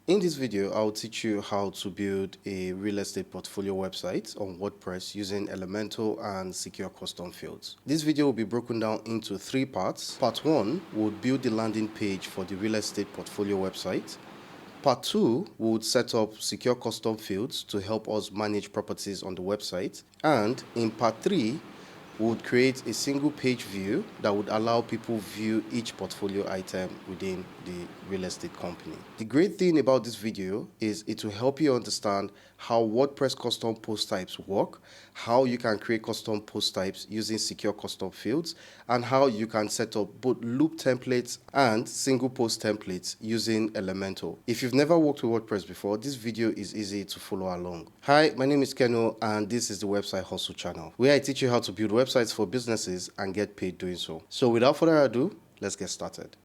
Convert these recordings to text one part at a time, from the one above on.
In this video, I'll teach you how to build a real estate portfolio website on WordPress using Elementor and secure custom fields. This video will be broken down into 3 parts. Part 1 would build the landing page for the real estate portfolio website. Part 2 would set up secure custom fields to help us manage properties on the website. And in part 3, we would create a single page view that would allow people view each portfolio item within the real estate company. The great thing about this video is it will help you understand how WordPress custom post types work, how you can create custom post types using secure custom fields, and how you can set up both loop templates and single post templates using Elementor. If you've never worked with WordPress before, this video is easy to follow along. Hi, my name is Keno and this is the Website Hustle channel, where I teach you how to build websites for businesses and get paid doing so. So without further ado, let's get started.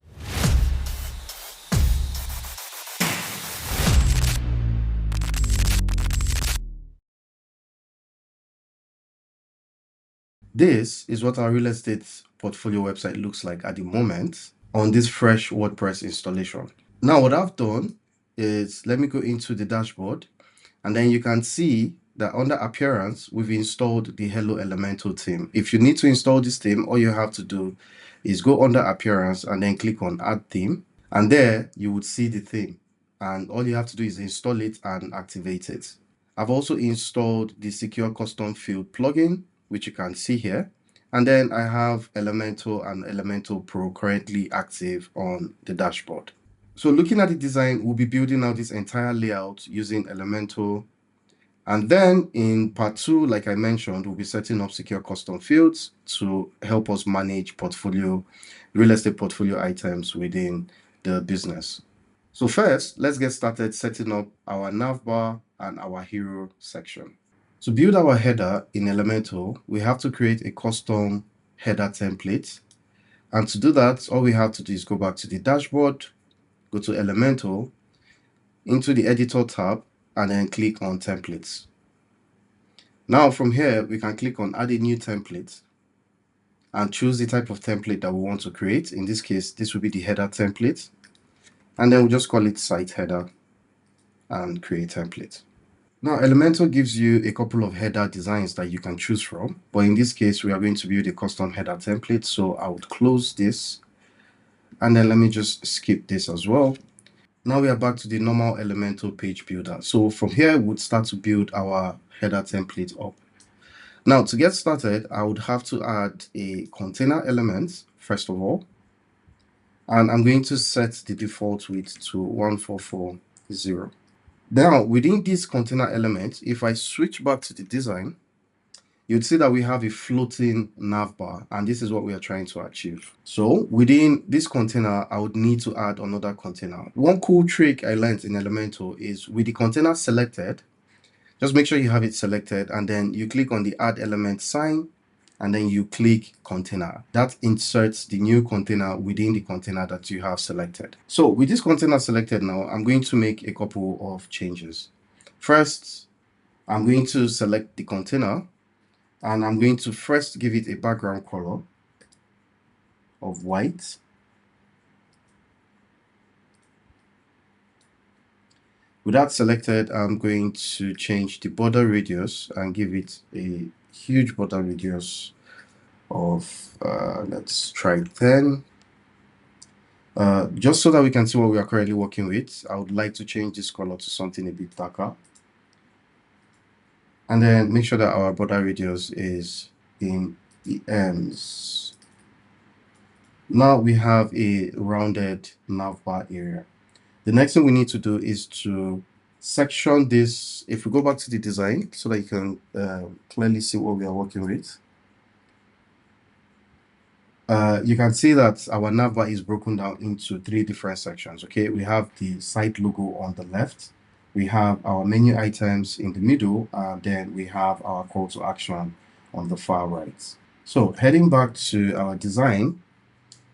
This is what our real estate portfolio website looks like at the moment on this fresh WordPress installation. Now what I've done is, let me go into the dashboard, and then you can see that under appearance, we've installed the Hello Elementor theme. If you need to install this theme, all you have to do is go under appearance and then click on add theme, and there you would see the theme, and all you have to do is install it and activate it. I've also installed the secure custom field plugin, which you can see here, and then I have Elementor and Elementor Pro currently active on the dashboard. So looking at the design, we'll be building out this entire layout using Elementor. And then in part 2, like I mentioned, we'll be setting up secure custom fields to help us manage real estate portfolio items within the business. So first, let's get started setting up our navbar and our hero section. To build our header in Elementor, we have to create a custom header template. And to do that, all we have to do is go back to the dashboard, go to Elementor, into the editor tab, and then click on templates. Now from here, we can click on add a new template and choose the type of template that we want to create. In this case, this will be the header template. And then we'll just call it site header and create template. Now, Elementor gives you a couple of header designs that you can choose from, but in this case, we are going to build a custom header template. So I would close this, and then let me just skip this as well. Now we are back to the normal Elementor page builder. So from here, we'll start to build our header template up. Now, to get started, I would have to add a container element, first of all, and I'm going to set the default width to 1440. Now, within this container element, if I switch back to the design, you'd see that we have a floating navbar, and this is what we are trying to achieve. So within this container, I would need to add another container. One cool trick I learned in Elementor is with the container selected, just make sure you have it selected, and then you click on the add element sign, and then you click container. That inserts the new container within the container that you have selected. So with this container selected now, I'm going to make a couple of changes. First, I'm going to select the container, and I'm going to first give it a background color of white. With that selected, I'm going to change the border radius and give it a huge border radius of, let's try 10. Just so that we can see what we are currently working with, I would like to change this color to something a bit darker. And then make sure that our border radius is in the ends. Now we have a rounded navbar area. The next thing we need to do is to section this. If we go back to the design so that you can clearly see what we are working with, you can see that our navbar is broken down into 3 different sections. Okay, we have the site logo on the left, we have our menu items in the middle, and then we have our call to action on the far right. So heading back to our design,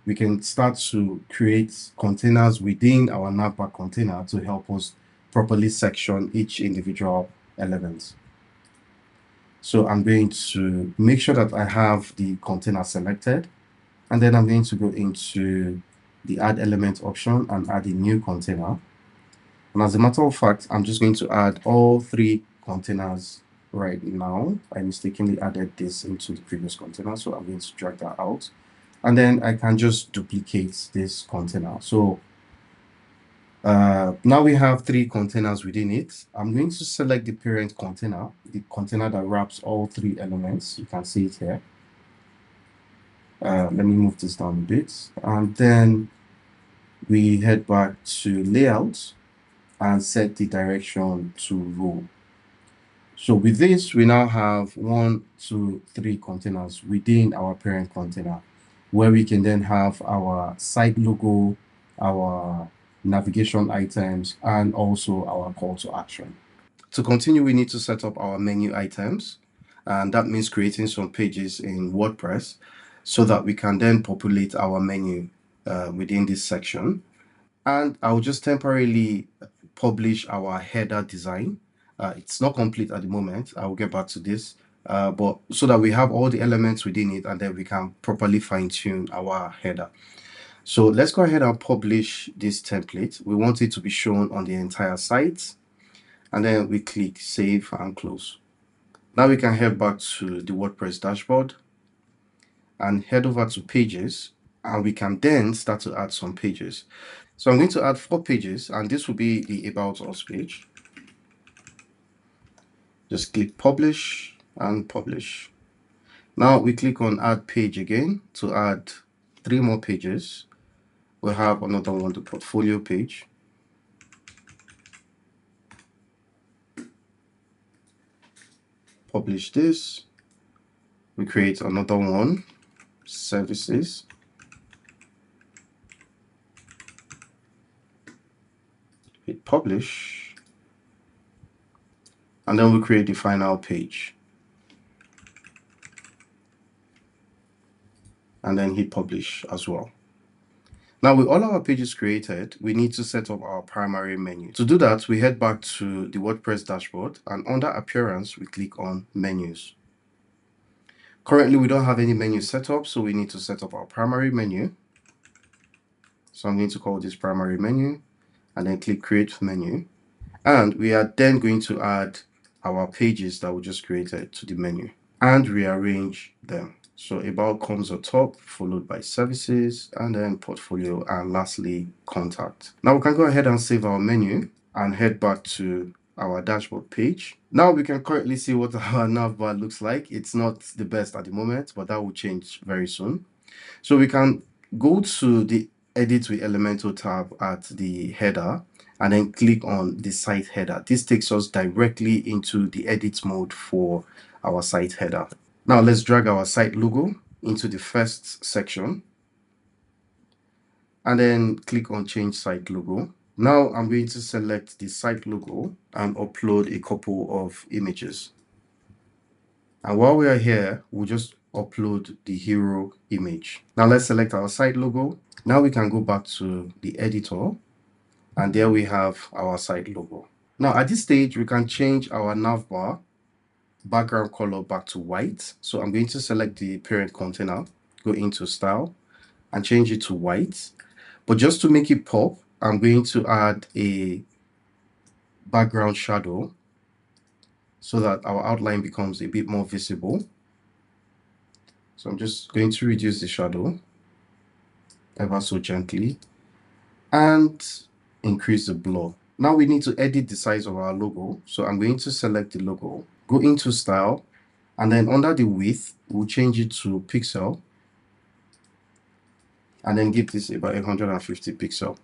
we can start to create containers within our navbar container to help us properly section each individual element. So I'm going to make sure that I have the container selected, and then I'm going to go into the add element option and add a new container. And as a matter of fact, I'm just going to add all 3 containers right now. I mistakenly added this into the previous container, so I'm going to drag that out. And then I can just duplicate this container. So now we have 3 containers within it. I'm going to select the parent container, the container that wraps all 3 elements. You can see it here. Let me move this down a bit. And then we head back to layout and set the direction to row. So with this, we now have 1, 2, 3 containers within our parent container, where we can then have our site logo, our navigation items, and also our call to action. To continue, we need to set up our menu items, and that means creating some pages in WordPress so that we can then populate our menu within this section. And I'll just temporarily publish our header design. It's not complete at the moment. I'll get back to this, but so that we have all the elements within it, and then we can properly fine-tune our header. So let's go ahead and publish this template. We want it to be shown on the entire site, and then we click save and close. Now we can head back to the WordPress dashboard and head over to pages, and we can then start to add some pages. So I'm going to add 4 pages, and this will be the About Us page. Just click publish and publish. Now we click on add page again to add 3 more pages. We'll have another one, the portfolio page. Publish this. We create another one, services. Hit publish. And then we create the final page. And then hit publish as well. Now with all our pages created, we need to set up our primary menu. To do that, we head back to the WordPress dashboard, and under appearance, we click on menus. Currently, we don't have any menu set up, so we need to set up our primary menu. So I'm going to call this primary menu and then click create menu. And we are then going to add our pages that we just created to the menu and rearrange them. So about comes on top, followed by services, and then portfolio, and lastly contact. Now we can go ahead and save our menu and head back to our dashboard page. Now we can currently see what our navbar looks like. It's not the best at the moment, but that will change very soon. So we can go to the edit with Elementor tab at the header and then click on the site header. This takes us directly into the edit mode for our site header. Now let's drag our site logo into the first section and then click on change site logo. Now I'm going to select the site logo and upload a couple of images. And while we are here, we'll just upload the hero image. Now let's select our site logo. Now we can go back to the editor, and there we have our site logo. Now at this stage, we can change our navbar background color back to white. So I'm going to select the parent container, go into style and change it to white. But just to make it pop, I'm going to add a background shadow so that our outline becomes a bit more visible. So I'm just going to reduce the shadow ever so gently and increase the blur. Now we need to edit the size of our logo. So I'm going to select the logo, go into style, and then under the width, we'll change it to pixel and then give this about 150 pixel.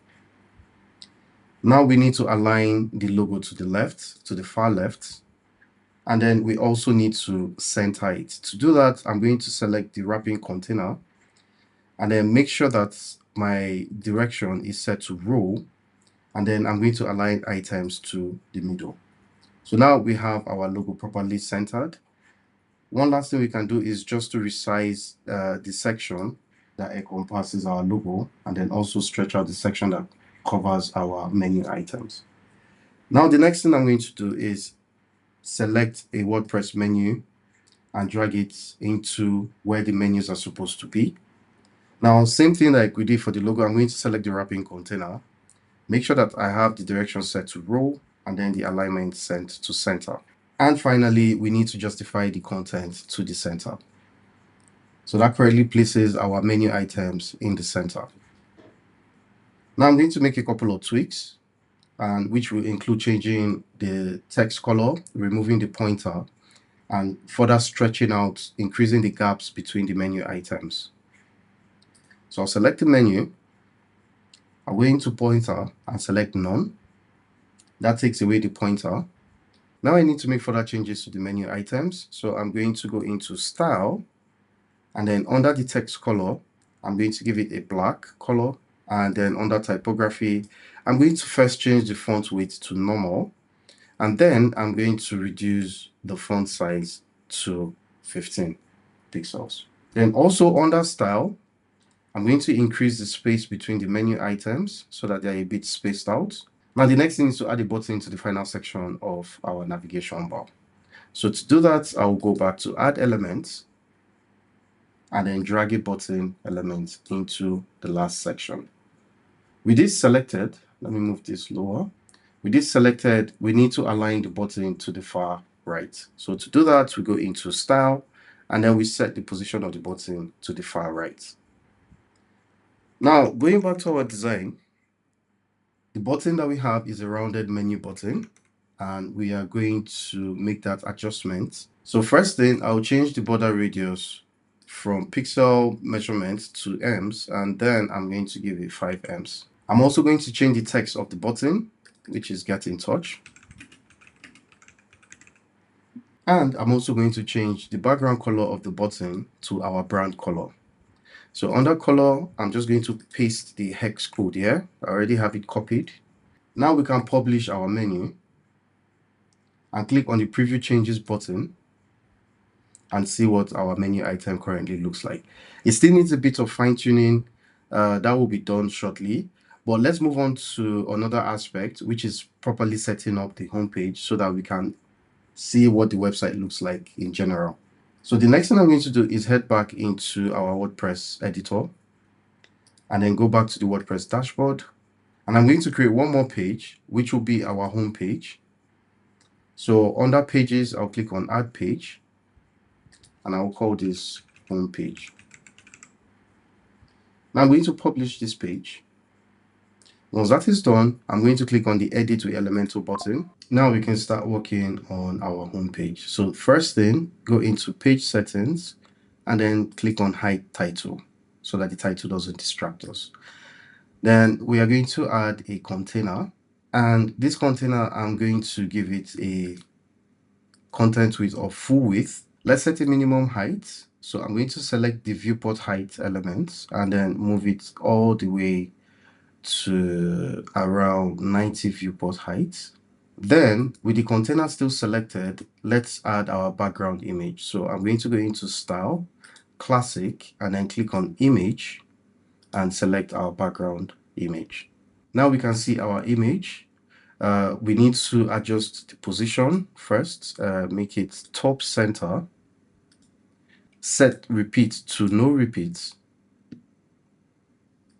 Now we need to align the logo to the left, to the far left, and then we also need to center it. To do that, I'm going to select the wrapping container and then make sure that my direction is set to row, and then I'm going to align items to the middle. So now we have our logo properly centered. One last thing we can do is just to resize the section that encompasses our logo, and then also stretch out the section that covers our menu items. Now the next thing I'm going to do is select a WordPress menu and drag it into where the menus are supposed to be. Now, same thing like we did for the logo, I'm going to select the wrapping container Make sure that I have the direction set to row and then the alignment set to center. And finally, we need to justify the content to the center. So that correctly places our menu items in the center. Now I'm going to make a couple of tweaks, and which will include changing the text color, removing the pointer, and further stretching out, increasing the gaps between the menu items. So I'll select the menu, I'll go into pointer and select none. That takes away the pointer. Now I need to make further changes to the menu items. So I'm going to go into style, and then under the text color, I'm going to give it a black color. And then under typography, I'm going to first change the font weight to normal. And then I'm going to reduce the font size to 15 pixels. Then also under style, I'm going to increase the space between the menu items so that they're a bit spaced out. Now the next thing is to add a button to the final section of our navigation bar. So to do that, I'll go back to add elements and then drag a button element into the last section. With this selected, let me move this lower. With this selected, we need to align the button to the far right. So to do that, we go into style and then we set the position of the button to the far right. Now, going back to our design, the button that we have is a rounded menu button, and we are going to make that adjustment. So first thing, I'll change the border radius from pixel measurement to ems, and then I'm going to give it 5 ems. I'm also going to change the text of the button, which is get in touch. And I'm also going to change the background color of the button to our brand color. So under color, I'm just going to paste the hex code here. I already have it copied. Now we can publish our menu and click on the preview changes button and see what our menu item currently looks like. It still needs a bit of fine tuning. That will be done shortly. But let's move on to another aspect, which is properly setting up the homepage so that we can see what the website looks like in general. So the next thing I'm going to do is head back into our WordPress editor and then go back to the WordPress dashboard. And I'm going to create one more page, which will be our home page. So under pages, I'll click on add page and I'll call this home page. Now I'm going to publish this page. Once that is done, I'm going to click on the edit with Elementor button. Now we can start working on our home page. So first thing, go into page settings and then click on hide title so that the title doesn't distract us. Then we are going to add a container, and this container, I'm going to give it a content width of full width. Let's set a minimum height. So I'm going to select the viewport height elements and then move it all the way to around 90 viewport height. Then with the container still selected, let's add our background image. So I'm going to go into style, classic, and then click on image and select our background image. Now we can see our image. We need to adjust the position first, make it top center, set repeat to no repeats,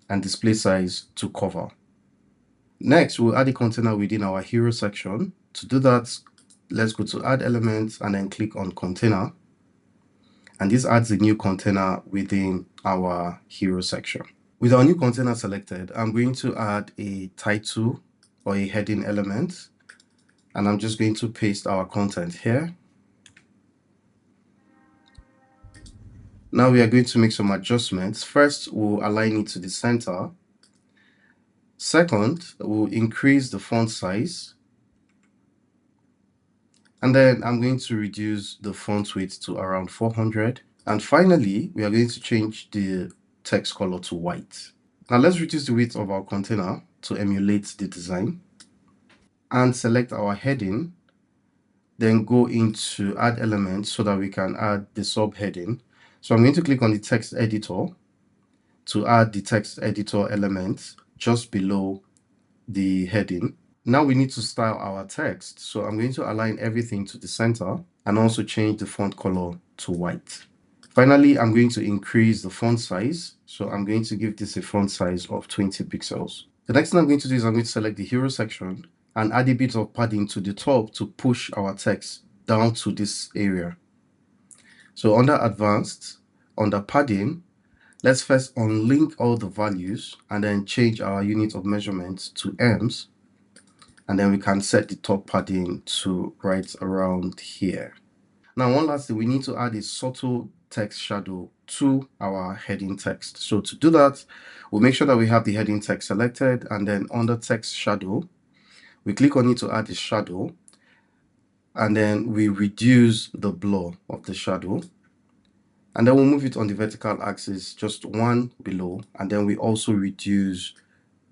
and display size to cover. Next, we'll add a container within our hero section. To do that, let's go to add elements and then click on container. And this adds a new container within our hero section. With our new container selected, I'm going to add a title or a heading element. And I'm just going to paste our content here. Now we are going to make some adjustments. First, we'll align it to the center. Second, we'll increase the font size. And then I'm going to reduce the font weight to around 400. And finally, we are going to change the text color to white. Now let's reduce the width of our container to emulate the design. And select our heading. Then go into add elements so that we can add the subheading. So I'm going to click on the text editor to add the text editor element just below the heading. Now we need to style our text. So I'm going to align everything to the center and also change the font color to white. Finally, I'm going to increase the font size. So I'm going to give this a font size of 20 pixels. The next thing I'm going to do is I'm going to select the hero section and add a bit of padding to the top to push our text down to this area. So under advanced, under padding, let's first unlink all the values and then change our unit of measurement to ems. And then we can set the top padding to right around here. Now, one last thing, we need to add a subtle text shadow to our heading text. So to do that, we'll make sure that we have the heading text selected, and then under text shadow, we click on it to add a shadow, and then we reduce the blur of the shadow. And then we'll move it on the vertical axis, just one below, and then we also reduce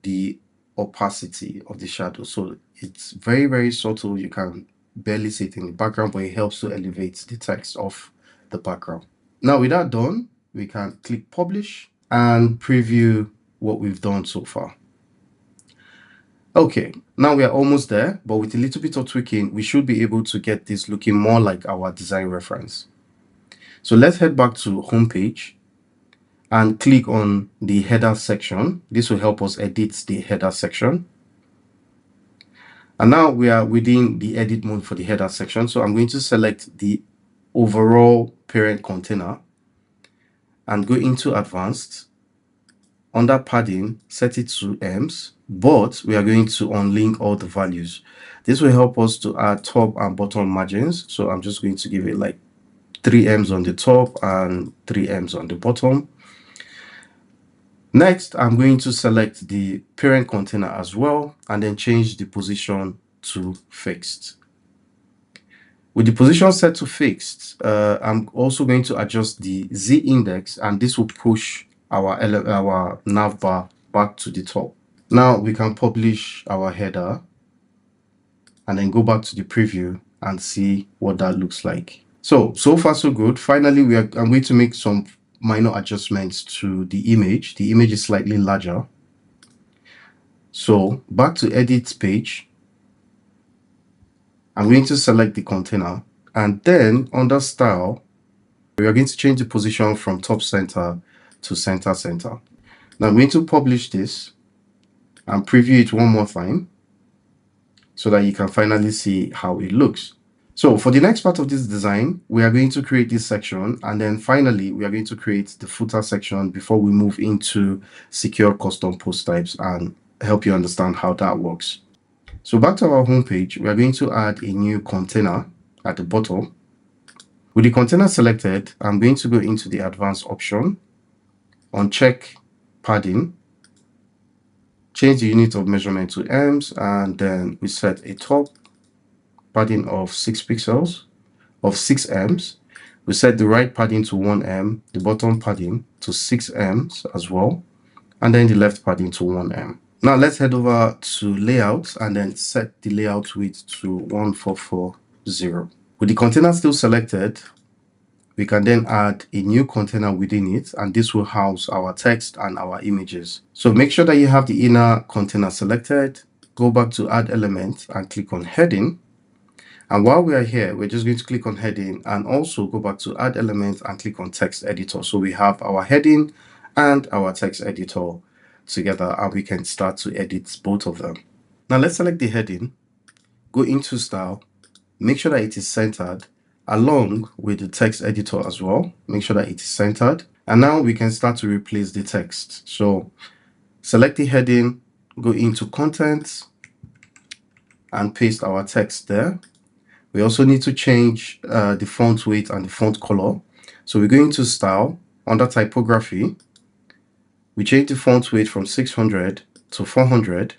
the opacity of the shadow. So it's very, very subtle. You can barely see it in the background, but it helps to elevate the text of the background. Now, with that done, we can click publish and preview what we've done so far. Okay, now we are almost there, but with a little bit of tweaking, we should be able to get this looking more like our design reference. So let's head back to homepage and click on the header section. This will help us edit the header section. And now we are within the edit mode for the header section. So I'm going to select the overall parent container and go into advanced. Under padding, set it to ems, but we are going to unlink all the values. This will help us to add top and bottom margins. So I'm just going to give it like 3 ems on the top and 3 ems on the bottom. Next, I'm going to select the parent container as well and then change the position to fixed. With the position set to fixed, I'm also going to adjust the Z index, and this will push our nav bar back to the top. Now we can publish our header and then go back to the preview and see what that looks like. So far so good. Finally, I'm going to make some minor adjustments to the image. The image is slightly larger. So back to edit page, I'm going to select the container, and then under style, we are going to change the position from top center to center center. Now I'm going to publish this and preview it one more time so that you can finally see how it looks. So for the next part of this design, we are going to create this section, and then finally we are going to create the footer section before we move into secure custom post types and help you understand how that works. So back to our home page, we are going to add a new container at the bottom. With the container selected, I'm going to go into the advanced option, uncheck padding, change the unit of measurement to ems, and then we set a top padding of 6 pixels of 6 ems. We set the right padding to 1 em, the bottom padding to 6 ems as well, and then the left padding to 1 em. Now let's head over to layout and then set the layout width to 1440. With the container still selected, we can then add a new container within it, and this will house our text and our images. So make sure that you have the inner container selected, go back to add element and click on heading. And while we are here, we're just going to click on heading and also go back to add element and click on text editor. So we have our heading and our text editor together, and we can start to edit both of them. Now let's select the heading, go into style, make sure that it is centered along with the text editor as well. Make sure that it is centered. And now we can start to replace the text. So select the heading, go into content and paste our text there. We also need to change the font weight and the font color. So we go into style, under typography, we change the font weight from 600 to 400,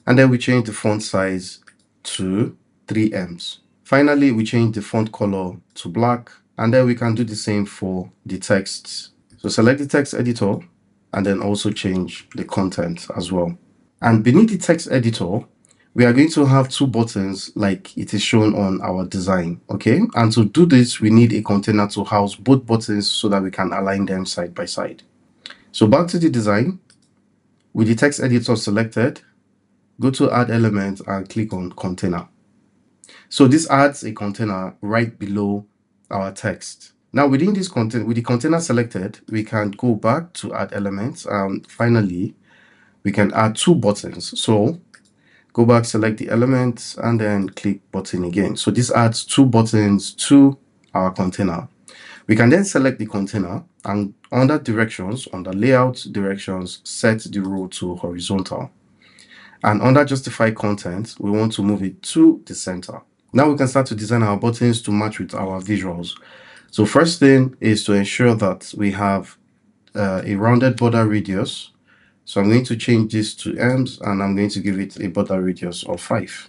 and then we change the font size to 3 ems. Finally, we change the font color to black, and then we can do the same for the texts. So select the text editor and then also change the content as well. And beneath the text editor, we are going to have 2 buttons like it is shown on our design, okay? And to do this, we need a container to house both buttons so that we can align them side by side. So back to the design, with the text editor selected, go to add element and click on container. So this adds a container right below our text. Now within this content, with the container selected, we can go back to add elements, and finally we can add 2 buttons. So go back, select the elements, and then click button again. So this adds 2 buttons to our container. We can then select the container and under directions, under layout directions, set the row to horizontal. And under justify content, we want to move it to the center. Now we can start to design our buttons to match with our visuals. So first thing is to ensure that we have a rounded border radius. So I'm going to change this to ems and I'm going to give it a border radius of 5.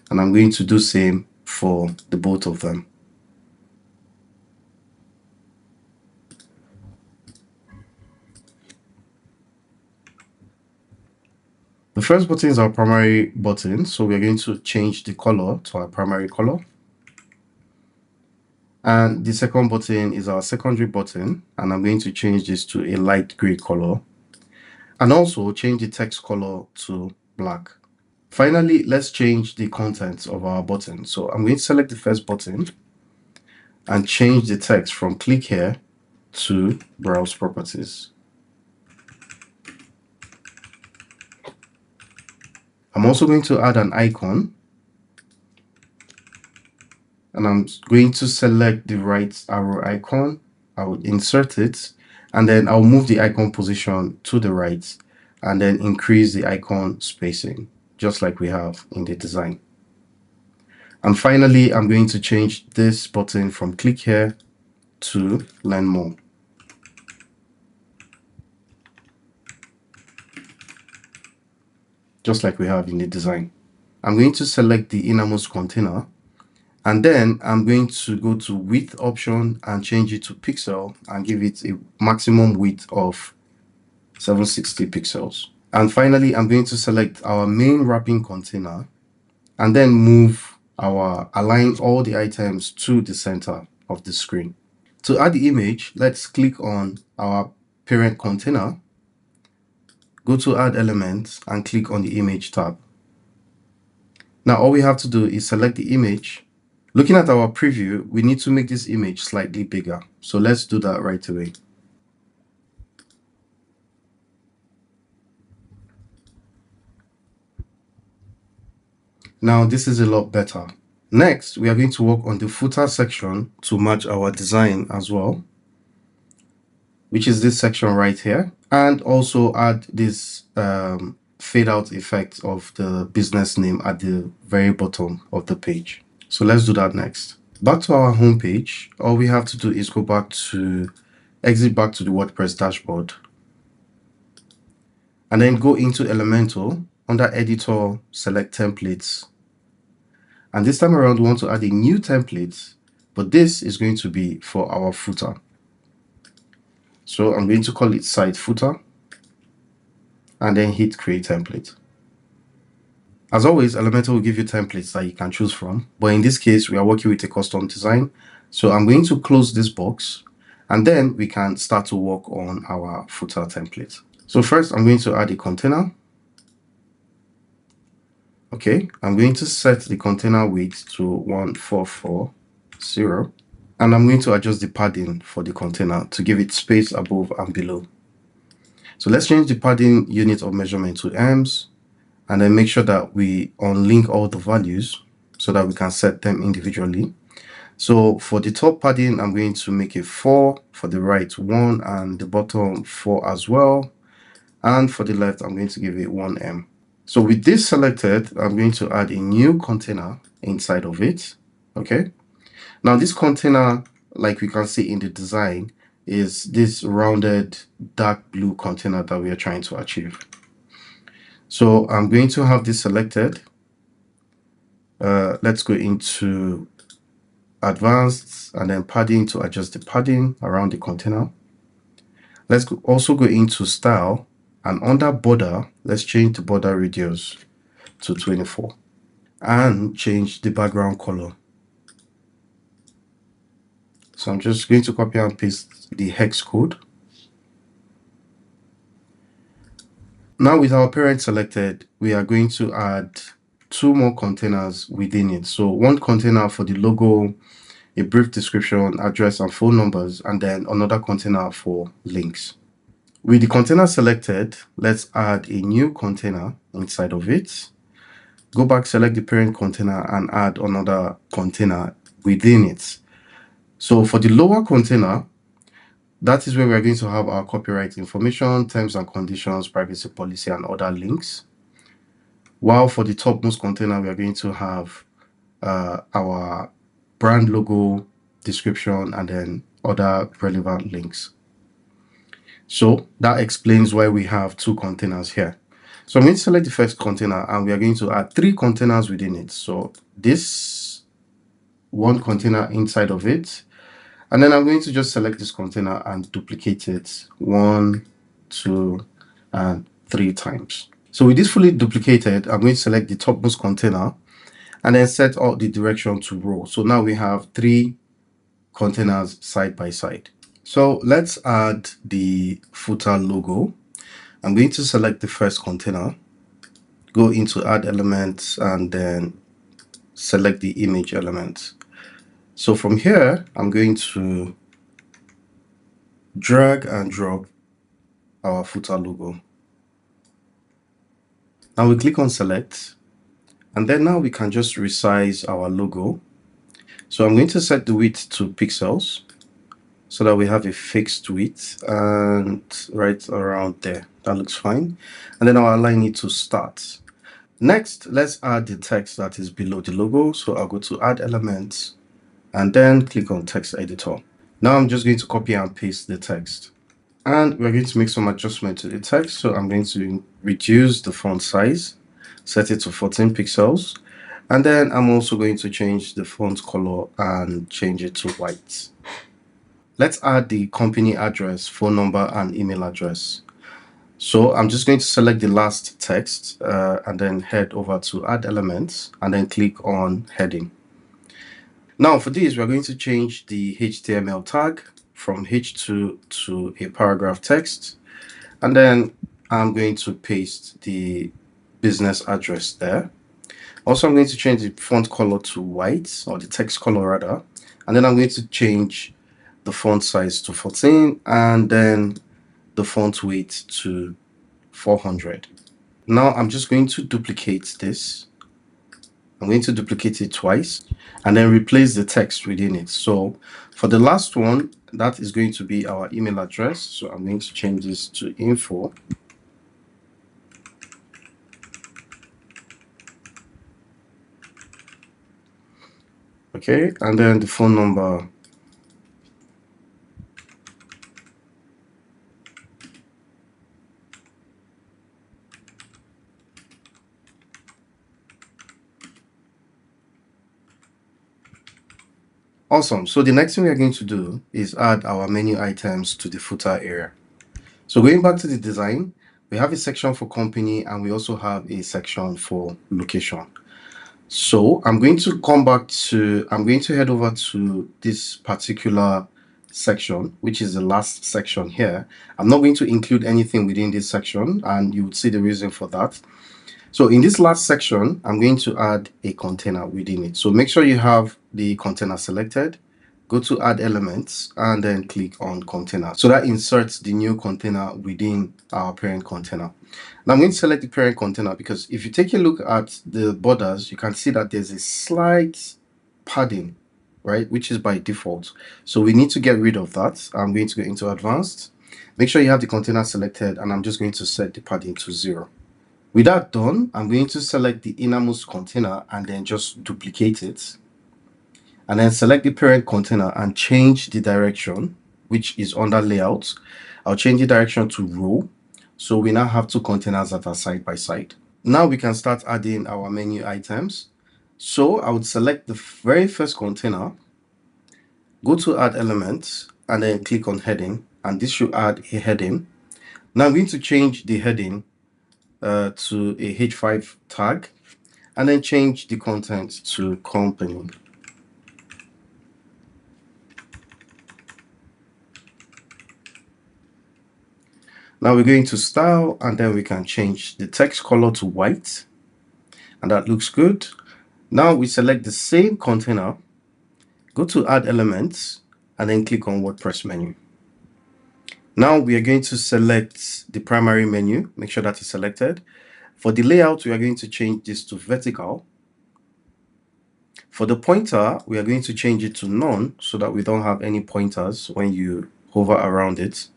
And I'm going to do same for the both of them. The first button is our primary button, so we're going to change the color to our primary color. And the second button is our secondary button, and I'm going to change this to a light gray color. And also change the text color to black. Finally, let's change the contents of our button. So I'm going to select the first button and change the text from click here to browse properties. I'm also going to add an icon, and I'm going to select the right arrow icon. I will insert it, and then I'll move the icon position to the right and then increase the icon spacing, just like we have in the design. And finally, I'm going to change this button from click here to learn more. Just like we have in the design. I'm going to select the innermost container, and then I'm going to go to width option and change it to pixel and give it a maximum width of 760 pixels. And finally, I'm going to select our main wrapping container and then align all the items to the center of the screen. To add the image, let's click on our parent container, go to add elements and click on the image tab. Now all we have to do is select the image. Looking at our preview, we need to make this image slightly bigger. So let's do that right away. Now this is a lot better. Next, we are going to work on the footer section to match our design as well, which is this section right here, and also add this fade out effect of the business name at the very bottom of the page. So let's do that next. Back to our home page, all we have to do is exit back to the WordPress dashboard, and then go into Elementor. Under editor, select templates. And this time around, we want to add a new template, but this is going to be for our footer. So I'm going to call it site footer and then hit create template. As always, Elementor will give you templates that you can choose from, but in this case, we are working with a custom design. So I'm going to close this box and then we can start to work on our footer template. So first, I'm going to add a container. Okay, I'm going to set the container width to 1440, and I'm going to adjust the padding for the container to give it space above and below. So let's change the padding unit of measurement to ems, and then make sure that we unlink all the values so that we can set them individually. So for the top padding, I'm going to make it 4, for the right 1, and the bottom 4 as well. And for the left, I'm going to give it 1em. So with this selected, I'm going to add a new container inside of it. Okay. Now this container, like we can see in the design, is this rounded dark blue container that we are trying to achieve. So I'm going to have this selected. Let's go into advanced and then padding to adjust the padding around the container. Let's also go into style, and under border, let's change the border radius to 24 and change the background color. So I'm just going to copy and paste the hex code. Now with our parent selected, we are going to add 2 more containers within it. So one container for the logo, a brief description, address and phone numbers, and then another container for links. With the container selected, let's add a new container inside of it. Go back, select the parent container and add another container within it. So for the lower container, that is where we're going to have our copyright information, terms and conditions, privacy policy, and other links. While for the topmost container, we are going to have our brand logo, description, and then other relevant links. So that explains why we have two containers here. So I'm going to select the first container and we are going to add 3 containers within it. So this one container inside of it, and then I'm going to just select this container and duplicate it 1, 2, and 3 times. So with this fully duplicated, I'm going to select the topmost container and then set all the direction to row. So now we have 3 containers side by side. So let's add the footer logo. I'm going to select the first container, go into add elements, and then select the image element. So from here, I'm going to drag and drop our footer logo. Now we click on select, and then now we can just resize our logo. So I'm going to set the width to pixels so that we have a fixed width and right around there. That looks fine. And then I'll align it to start. Next, let's add the text that is below the logo. So I'll go to add elements and then click on text editor. Now I'm just going to copy and paste the text. And we're going to make some adjustment to the text. So I'm going to reduce the font size, set it to 14 pixels. And then I'm also going to change the font color and change it to white. Let's add the company address, phone number, and email address. So I'm just going to select the last text and then head over to add elements and then click on heading. Now for this, we're going to change the HTML tag from H2 to a paragraph text. And then I'm going to paste the business address there. Also, I'm going to change the font color to white, or the text color rather. And then I'm going to change the font size to 14 and then the font weight to 400. Now I'm just going to duplicate this. I'm going to duplicate it twice and then replace the text within it. So for the last one, that is going to be our email address. So I'm going to change this to info. Okay, and then the phone number. Awesome. So the next thing we are going to do is add our menu items to the footer area. So going back to the design, we have a section for company and we also have a section for location. So I'm going to head over to this particular section, which is the last section here. I'm not going to include anything within this section and you would see the reason for that. So in this last section, I'm going to add a container within it. So make sure you have the container selected, go to add elements and then click on container. So that inserts the new container within our parent container. Now I'm going to select the parent container because if you take a look at the borders, you can see that there's a slight padding, right, which is by default. So we need to get rid of that. I'm going to go into advanced. Make sure you have the container selected and I'm just going to set the padding to 0. With that done, I'm going to select the innermost container and then just duplicate it. And then select the parent container and change the direction, which is under layout. I'll change the direction to row. So we now have 2 containers that are side by side. Now we can start adding our menu items. So I would select the very first container, go to add elements, and then click on heading. And this should add a heading. Now I'm going to change the heading to a H5 tag and then change the content to company. Now we're going to style and then we can change the text color to white and that looks good. Now we select the same container, go to add elements and then click on WordPress menu. Now we are going to select the primary menu, make sure that it's selected. For the layout, we are going to change this to vertical. For the pointer, we are going to change it to none so that we don't have any pointers when you hover around it.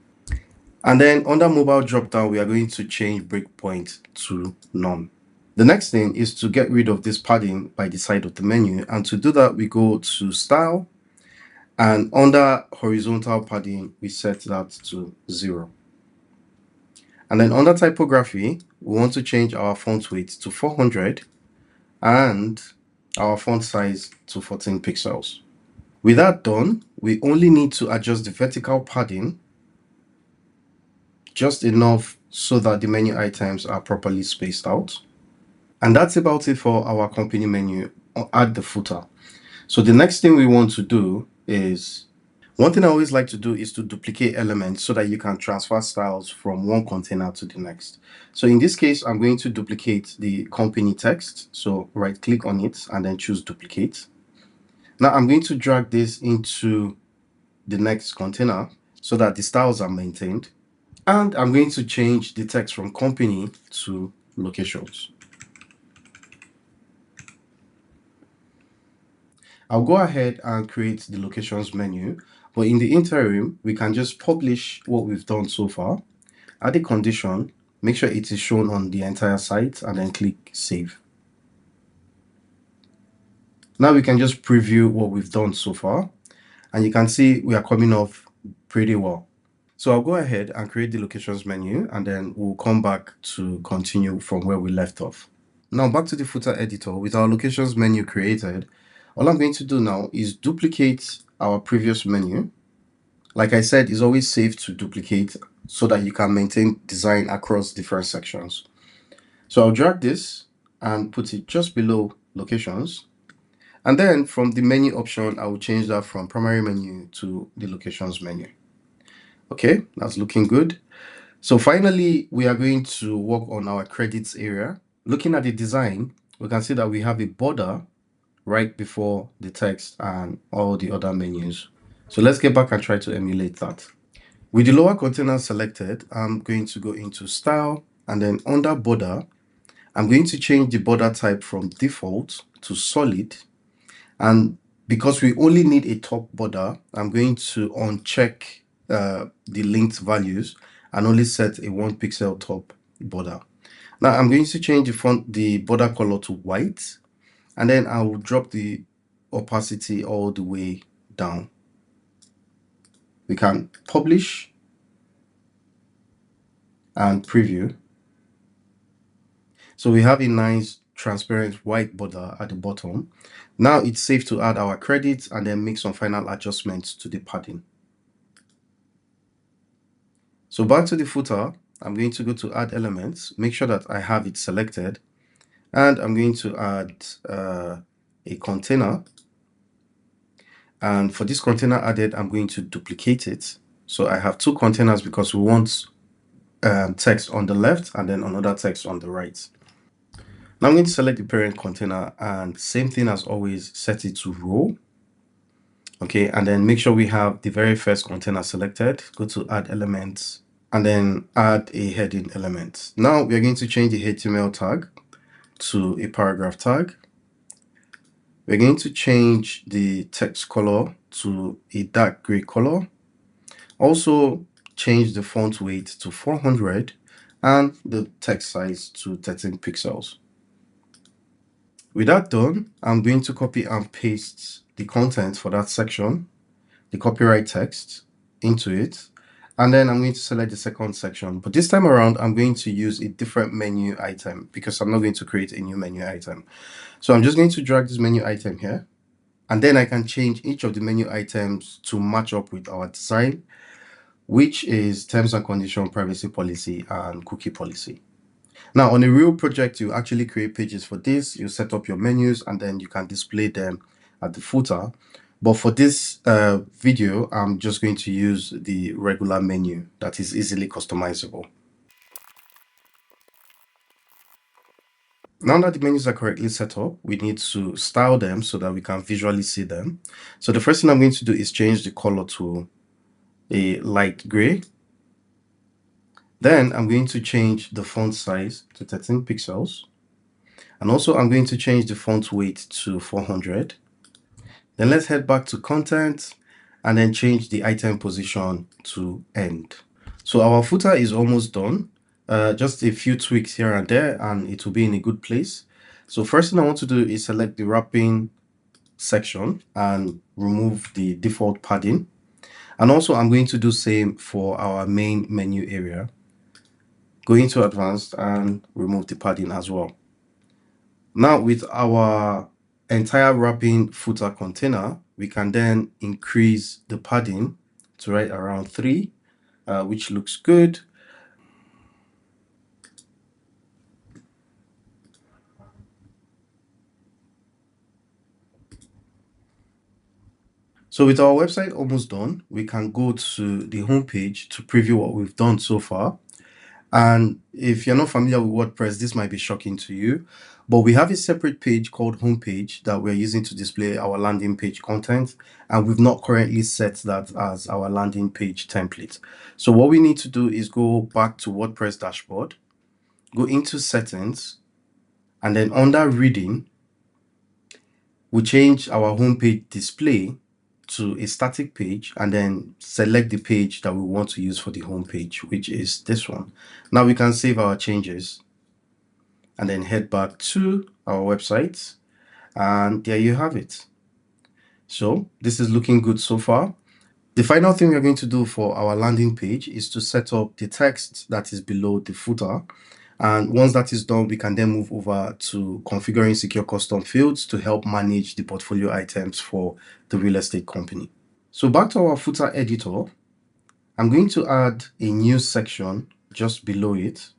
And then under mobile dropdown, we are going to change breakpoint to none. The next thing is to get rid of this padding by the side of the menu. And to do that, we go to style, and under horizontal padding, we set that to 0. And then under typography, we want to change our font weight to 400 and our font size to 14 pixels. With that done, we only need to adjust the vertical padding just enough so that the menu items are properly spaced out. And that's about it for our company menu at the footer. So the next thing we want to do is, one thing I always like to do is to duplicate elements so that you can transfer styles from one container to the next. So in this case, I'm going to duplicate the company text. So right click on it and then choose duplicate. Now I'm going to drag this into the next container so that the styles are maintained. And I'm going to change the text from company to locations. I'll go ahead and create the locations menu, but in the interim, we can just publish what we've done so far, add a condition, make sure it is shown on the entire site, and then click save. Now we can just preview what we've done so far, and you can see we are coming off pretty well. So I'll go ahead and create the locations menu, and then we'll come back to continue from where we left off. Now back to the footer editor with our locations menu created. All I'm going to do now is duplicate our previous menu. Like I said, it's always safe to duplicate so that you can maintain design across different sections. So I'll drag this and put it just below locations. And then from the menu option, I will change that from primary menu to the locations menu. Okay, that's looking good. So finally, we are going to work on our credits area. Looking at the design, we can see that we have a border right before the text and all the other menus. So let's get back and try to emulate that. With the lower container selected, I'm going to go into style, and then under border, I'm going to change the border type from default to solid. And because we only need a top border, I'm going to uncheck the linked values and only set a 1 pixel top border. Now I'm going to change the border color to white, and then I will drop the opacity all the way down. We can publish and preview. So we have a nice transparent white border at the bottom. Now it's safe to add our credits and then make some final adjustments to the padding. So back to the footer, I'm going to go to add elements, make sure that I have it selected, and I'm going to add a container. And for this container added, I'm going to duplicate it. So I have two containers because we want text on the left and then another text on the right. Now I'm going to select the parent container and same thing as always, set it to row. Okay, and then make sure we have the very first container selected. Go to add elements and then add a heading element. Now we are going to change the HTML tag to a paragraph tag. We're going to change the text color to a dark gray color. Also change the font weight to 400 and the text size to 13 pixels. With that done, I'm going to copy and paste the content for that section, the copyright text, into it. And then I'm going to select the second section. But this time around, I'm going to use a different menu item because I'm not going to create a new menu item. So I'm just going to drag this menu item here. And then I can change each of the menu items to match up with our design, which is terms and condition, privacy policy, and cookie policy. Now, on a real project, you actually create pages for this. You set up your menus, and then you can display them at the footer. But for this video, I'm just going to use the regular menu that is easily customizable. Now that the menus are correctly set up, we need to style them so that we can visually see them. So the first thing I'm going to do is change the color to a light gray. Then I'm going to change the font size to 13 pixels. And also I'm going to change the font weight to 400. Then let's head back to content and then change the item position to end. So our footer is almost done. Just a few tweaks here and there and it will be in a good place. So first thing I want to do is select the wrapping section and remove the default padding. And also I'm going to do same for our main menu area. Go into advanced and remove the padding as well. Now with our entire wrapping footer container, we can then increase the padding to right around 3, which looks good. So with our website almost done, we can go to the home page to preview what we've done so far. And if you're not familiar with WordPress, this might be shocking to you, but we have a separate page called homepage that we're using to display our landing page content. And we've not currently set that as our landing page template. So what we need to do is go back to WordPress dashboard, go into settings, and then under reading, we change our homepage display to a static page and then select the page that we want to use for the home page, which is this one. Now we can save our changes and then head back to our website, and there you have it. So this is looking good so far. The final thing we're going to do for our landing page is to set up the text that is below the footer. And once that is done, we can then move over to configuring secure custom fields to help manage the portfolio items for the real estate company. So back to our footer editor, I'm going to add a new section just below it.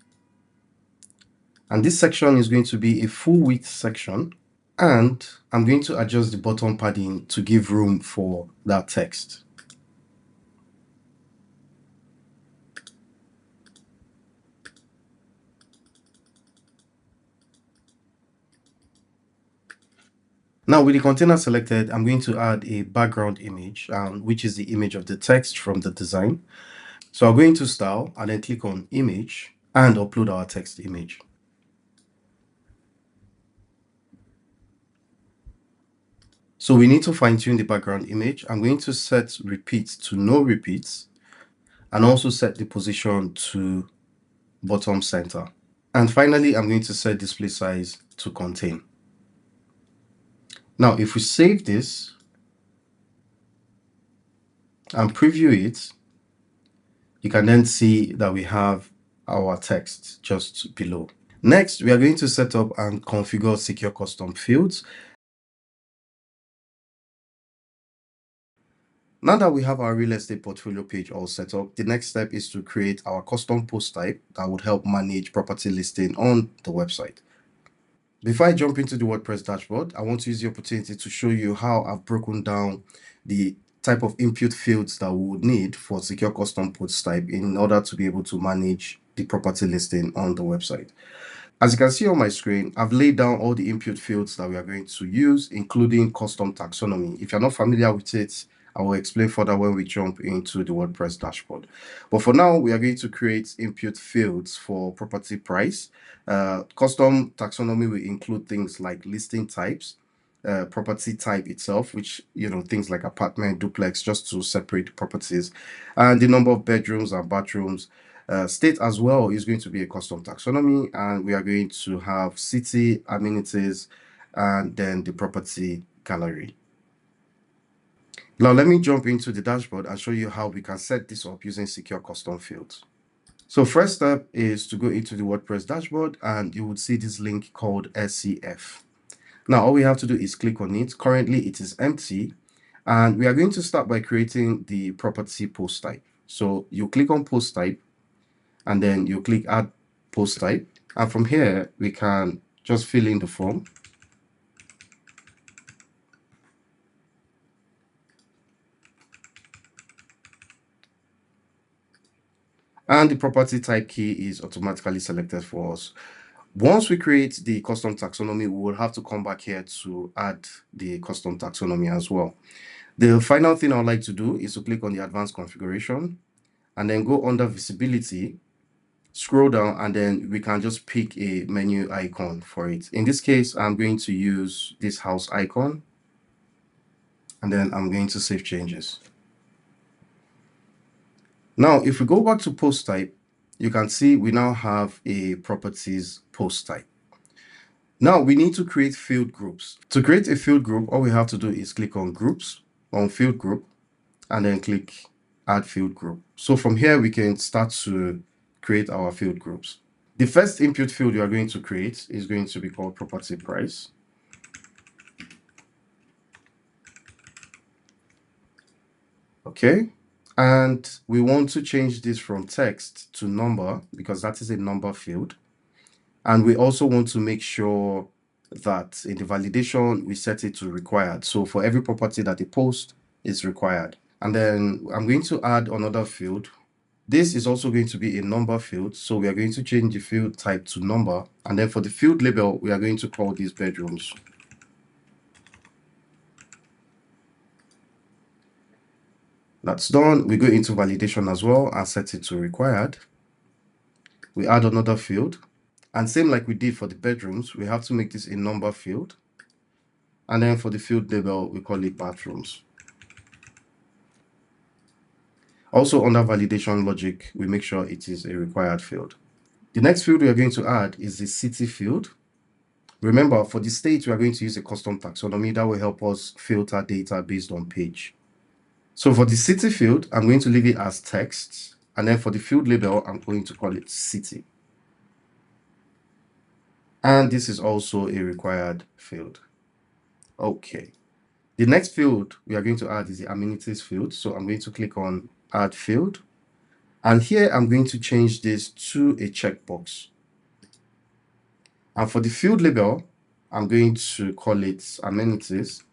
And this section is going to be a full width section. And I'm going to adjust the bottom padding to give room for that text. Now with the container selected, I'm going to add a background image, which is the image of the text from the design. So I'll go into style and then click on image and upload our text image. So we need to fine tune the background image. I'm going to set repeat to no repeats and also set the position to bottom center. And finally, I'm going to set display size to contain. Now, if we save this and preview it, you can then see that we have our text just below. Next, we are going to set up and configure secure custom fields. Now that we have our real estate portfolio page all set up, the next step is to create our custom post type that would help manage property listing on the website. Before I jump into the WordPress dashboard, I want to use the opportunity to show you how I've broken down the type of input fields that we would need for secure custom post type in order to be able to manage the property listing on the website. As you can see on my screen, I've laid down all the input fields that we are going to use, including custom taxonomy. If you're not familiar with it, I will explain further when we jump into the WordPress dashboard. But for now, we are going to create input fields for property price. Custom taxonomy will include things like listing types, property type itself, which, things like apartment, duplex, just to separate properties, and the number of bedrooms and bathrooms. State as well is going to be a custom taxonomy, and we are going to have city, amenities, and then the property gallery. Now let me jump into the dashboard and show you how we can set this up using secure custom fields. So first step is to go into the WordPress dashboard and you would see this link called SCF. Now all we have to do is click on it. Currently it is empty, and we are going to start by creating the property post type. So you click on post type and then you click add post type, and from here we can just fill in the form. And the property type key is automatically selected for us. Once we create the custom taxonomy, we will have to come back here to add the custom taxonomy as well. The final thing I would like to do is to click on the advanced configuration and then go under visibility scroll down, and then we can just pick a menu icon for it. In this case, I'm going to use this house icon, and then I'm going to save changes. Now, if we go back to post type, you can see we now have a properties post type. Now we need to create field groups. To create a field group, all we have to do is click on groups, on field group, and then click add field group. So from here, we can start to create our field groups. The first input field you are going to create is going to be called property price. Okay. And we want to change this from text to number because that is a number field. And we also want to make sure that in the validation, we set it to required. So for every property that they post, is required. And then I'm going to add another field. This is also going to be a number field. So we are going to change the field type to number. And then for the field label, we are going to call these bedrooms. That's done. We go into validation as well and set it to required. We add another field. And same like we did for the bedrooms, we have to make this a number field. And then for the field label, we call it bathrooms. Also under validation logic, we make sure it is a required field. The next field we are going to add is the city field. Remember, for the state, we are going to use a custom taxonomy that will help us filter data based on page. So for the city field, I'm going to leave it as text. And then for the field label, I'm going to call it city. And this is also a required field. Okay. The next field we are going to add is the amenities field. So I'm going to click on add field. And here I'm going to change this to a checkbox. And for the field label, I'm going to call it amenities.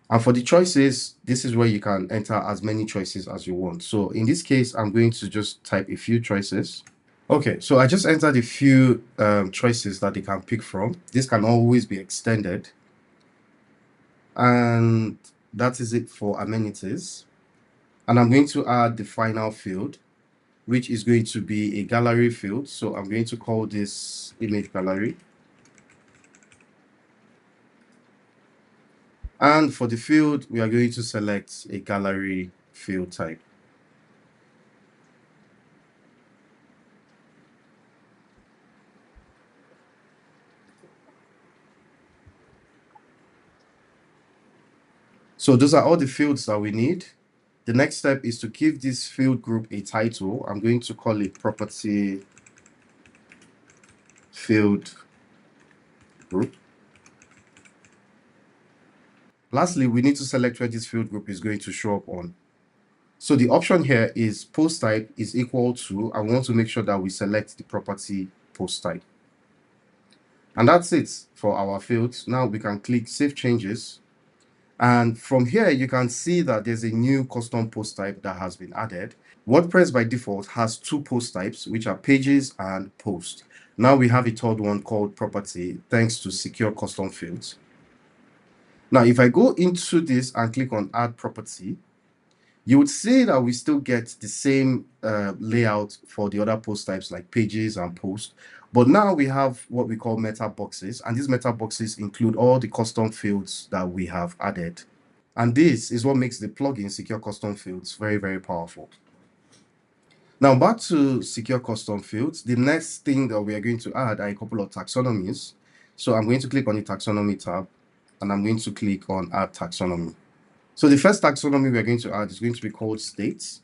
And for the choices, this is where you can enter as many choices as you want. So in this case, I'm going to just type a few choices. Okay, so I just entered a few choices that they can pick from. This can always be extended. And that is it for amenities. And I'm going to add the final field, which is going to be a gallery field. So I'm going to call this image gallery. And for the field, we are going to select a gallery field type. So those are all the fields that we need. The next step is to give this field group a title. I'm going to call it property field group. Lastly, we need to select where this field group is going to show up on. So the option here is post type is equal to, I want to make sure that we select the property post type. And that's it for our fields. Now we can click save changes. And from here, you can see that there's a new custom post type that has been added. WordPress by default has two post types, which are pages and post. Now we have a third one called property, thanks to secure custom fields. Now, if I go into this and click on add property, you would see that we still get the same layout for the other post types like pages and post. But now we have what we call meta boxes, and these meta boxes include all the custom fields that we have added. And this is what makes the plugin Secure Custom Fields very, very powerful. Now back to Secure Custom Fields, the next thing that we are going to add are a couple of taxonomies. So I'm going to click on the taxonomy tab, and I'm going to click on add taxonomy. So the first taxonomy we're going to add is going to be called states.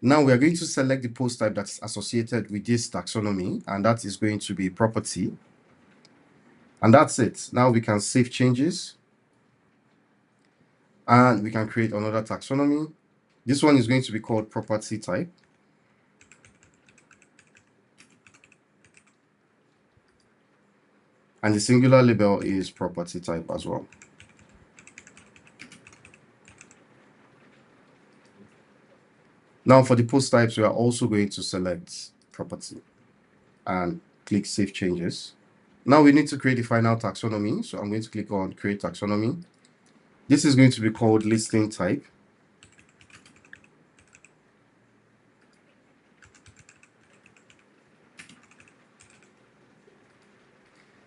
Now we are going to select the post type that's associated with this taxonomy, and that is going to be property. And that's it. Now we can save changes, and we can create another taxonomy. This one is going to be called property type. And the singular label is property type as well. Now for the post types, we are also going to select property and click save changes. Now we need to create the final taxonomy. So I'm going to click on create taxonomy. This is going to be called listing type.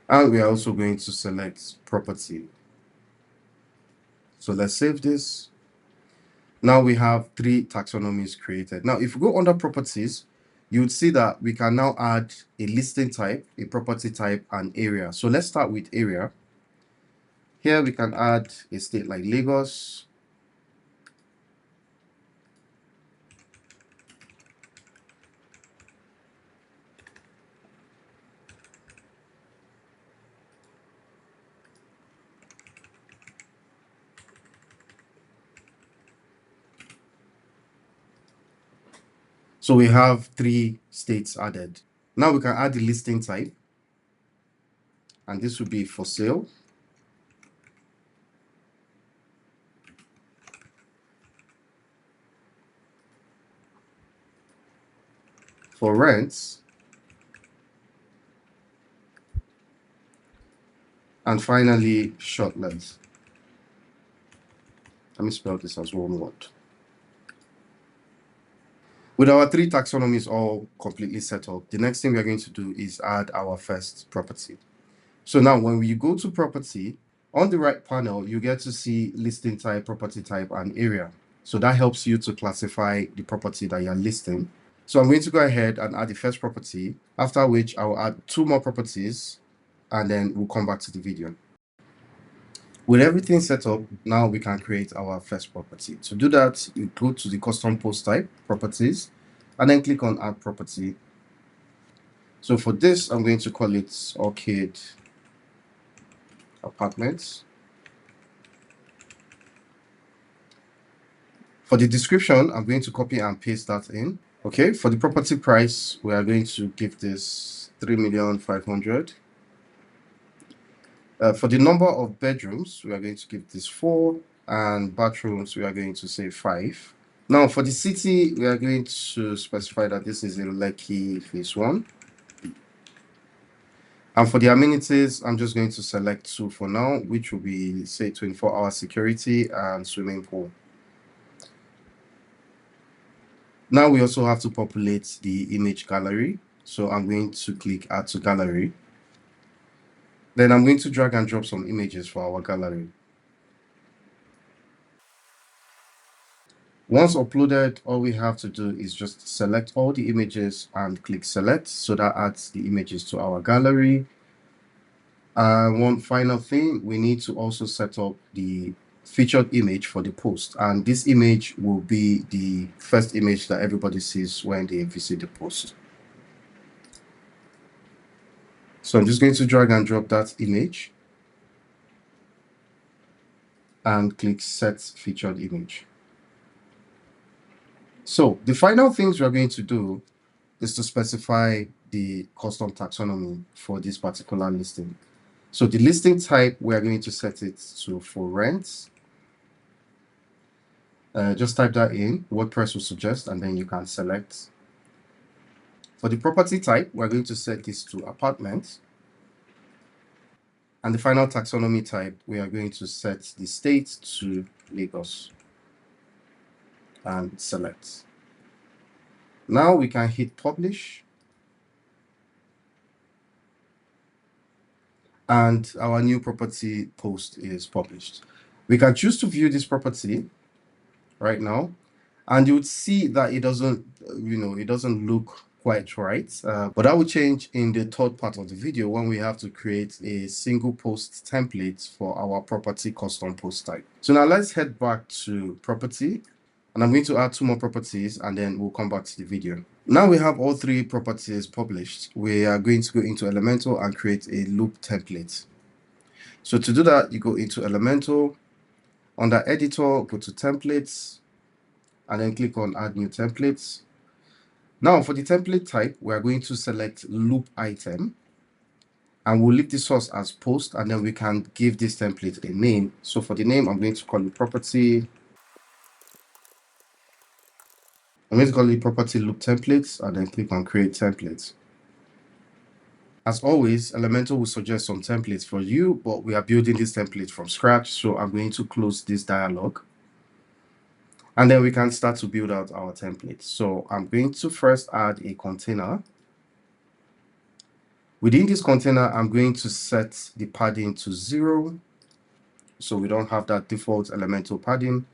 And we are also going to select property. So let's save this. Now we have 3 taxonomies created. Now, if we go under properties, you would see that we can now add a listing type, a property type, and area. So let's start with area. Here we can add a state like Lagos. So we have 3 states added. Now we can add the listing type, and this would be for sale, for rent, and finally short length. Let me spell this as one word. With our 3 taxonomies all completely set up, the next thing we are going to do is add our first property. So now when we go to property, on the right panel, you get to see listing type, property type, and area. So that helps you to classify the property that you're listing. So I'm going to go ahead and add the first property, after which I will add 2 more properties, and then we'll come back to the video. With everything set up, now we can create our first property. To do that, you go to the custom post type, properties, and then click on add property. So for this, I'm going to call it Orchid Apartments. For the description, I'm going to copy and paste that in. Okay, for the property price, we are going to give this 3,500,000. For the number of bedrooms, we are going to give this 4, and bathrooms, we are going to say 5. Now, for the city, we are going to specify that this is in Lekki phase 1. And for the amenities, I'm just going to select 2 for now, which will be, say, 24-hour security and swimming pool. Now we also have to populate the image gallery. So I'm going to click add to gallery. Then I'm going to drag and drop some images for our gallery. Once uploaded, all we have to do is just select all the images and click select. So that adds the images to our gallery. One final thing, we need to also set up the featured image for the post. And this image will be the first image that everybody sees when they visit the post. So I'm just going to drag and drop that image and click set featured image. So the final things we're going to do is to specify the custom taxonomy for this particular listing. So the listing type, we're going to set it to for rent. Just type that in, WordPress will suggest, and then you can select. For the property type, we're going to set this to apartments. And the final taxonomy type, we are going to set the state to Lagos and select. Now we can hit publish. And our new property post is published. We can choose to view this property right now, and you would see that it doesn't, it doesn't look quite right. But that will change in the third part of the video when we have to create a single post template for our property custom post type. So now let's head back to property, and I'm going to add 2 more properties, and then we'll come back to the video. Now we have all 3 properties published. We are going to go into Elementor and create a loop template. So to do that, you go into Elementor, under editor, go to templates, and then click on add new templates. Now for the template type, we are going to select loop item, and we'll leave the source as post, and then we can give this template a name. So for the name, I'm going to call it property. I'm going to call it property loop templates, and then click on create templates. As always, Elementor will suggest some templates for you, but we are building this template from scratch. So I'm going to close this dialog. And then we can start to build out our template. So I'm going to first add a container. Within this container, I'm going to set the padding to 0. So we don't have that default Elementor padding.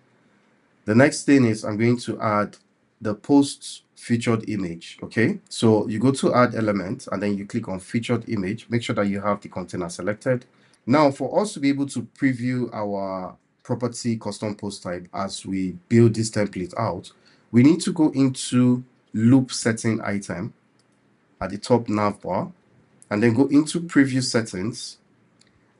The next thing is I'm going to add the post featured image. Okay, so you go to add element and then you click on featured image. Make sure that you have the container selected. Now, for us to be able to preview our property custom post type as we build this template out, we need to go into loop setting item at the top nav bar and then go into preview settings.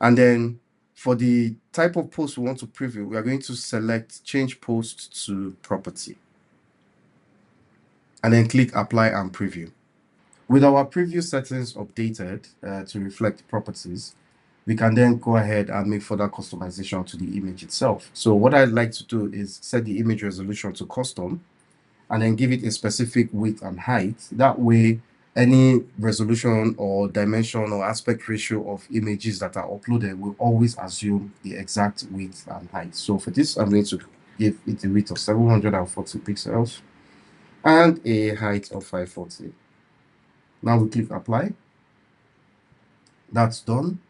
And then for the type of post we want to preview, we are going to select change post to property and then click apply and preview. With our preview settings updated to reflect properties, we can then go ahead and make further customization to the image itself. So what I'd like to do is set the image resolution to custom and then give it a specific width and height. That way, any resolution or dimension or aspect ratio of images that are uploaded will always assume the exact width and height. So for this, I'm going to give it a width of 740 pixels and a height of 540. Now we click apply. That's done.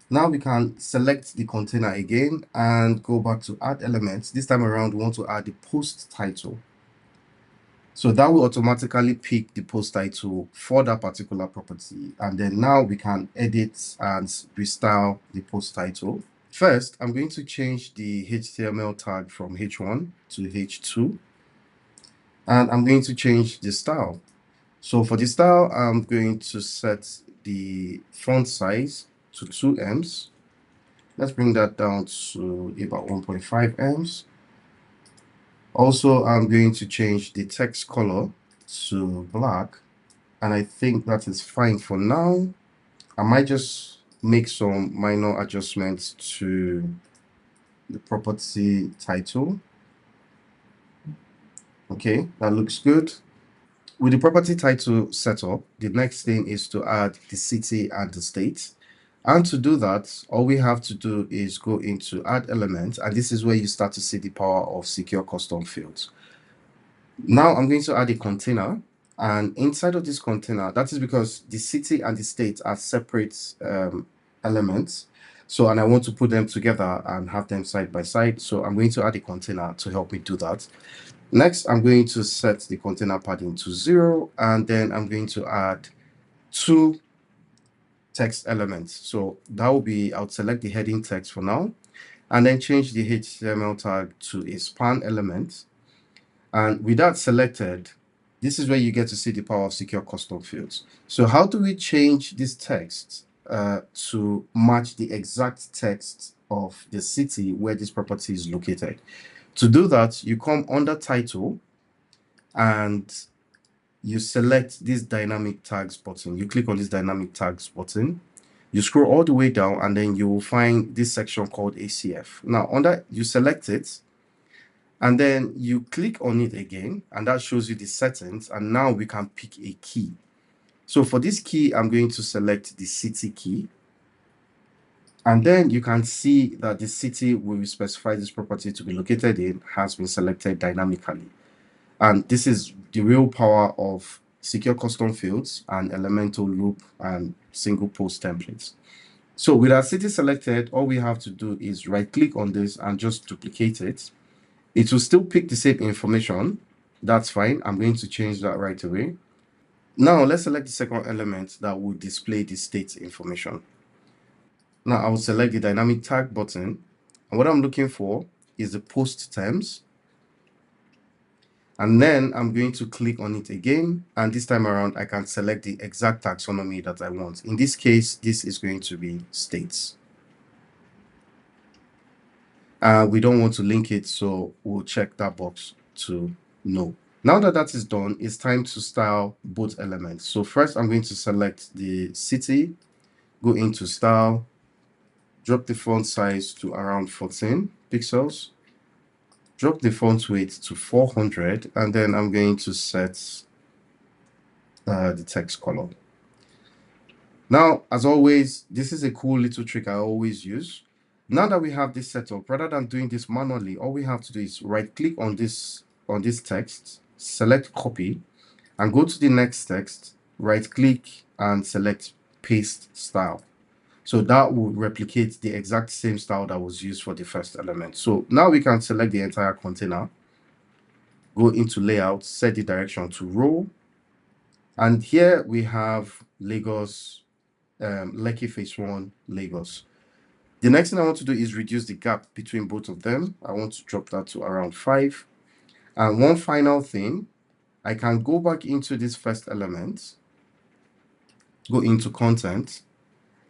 Now we can select the container again and go back to add elements. This time around, we want to add the post title. So that will automatically pick the post title for that particular property. And then now we can edit and restyle the post title. First, I'm going to change the HTML tag from H1 to H2. And I'm going to change the style. So for the style, I'm going to set the font size to 2 ems. Let's bring that down to about 1.5 ems. Also, I'm going to change the text color to black, and I think that is fine for now. I might just make some minor adjustments to the property title. Okay, that looks good. With the property title set up, the next thing is to add the city and the state. And to do that, all we have to do is go into add element, and this is where you start to see the power of secure custom fields. Now I'm going to add a container, and inside of this container, that is because the city and the state are separate elements. So, and I want to put them together and have them side by side. So I'm going to add a container to help me do that. Next, I'm going to set the container padding to 0, and then I'm going to add 2 text elements. So that will be, I'll select the heading text for now, and then change the HTML tag to a span element. And with that selected, this is where you get to see the power of secure custom fields. So how do we change this text to match the exact text of the city where this property is located? To do that, you come under title and you select this dynamic tags button. You click on this dynamic tags button. You scroll all the way down and then you will find this section called ACF. Now, you select it and then you click on it again, and that shows you the settings. And now we can pick a key. So for this key, I'm going to select the city key. And then you can see that the city we will specify this property to be located in has been selected dynamically. And this is the real power of secure custom fields and Elementor loop and single post templates. So with our city selected, all we have to do is right click on this and just duplicate it. It will still pick the same information. That's fine. I'm going to change that right away. Now let's select the second element that will display the state information. Now I will select the dynamic tag button, and what I'm looking for is the post terms. And then I'm going to click on it again, and this time around I can select the exact taxonomy that I want. In this case, this is going to be states. We don't want to link it, so we'll check that box to no. Now that that is done, it's time to style both elements. So first I'm going to select the city, go into style, drop the font size to around 14 pixels, drop the font weight to 400, and then I'm going to set the text color. Now, as always, this is a cool little trick I always use. Now that we have this set up, rather than doing this manually, all we have to do is right click on this text, select copy, and go to the next text, right click and select paste style. So that will replicate the exact same style that was used for the first element. So now we can select the entire container, go into layout, set the direction to row. And here we have Lagos, Lekki Phase 1, Lagos. The next thing I want to do is reduce the gap between both of them. I want to drop that to around 5. And one final thing, I can go back into this first element, go into content,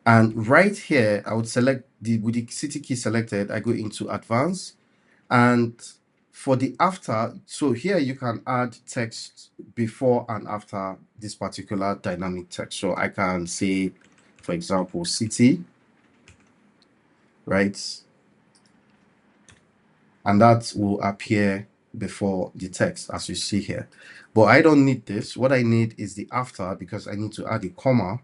and right here, I would select with the city key selected, I go into advanced. And for the after, so here you can add text before and after this particular dynamic text. So I can say, for example, city, right? And that will appear before the text as you see here. But I don't need this. What I need is the after, because I need to add a comma,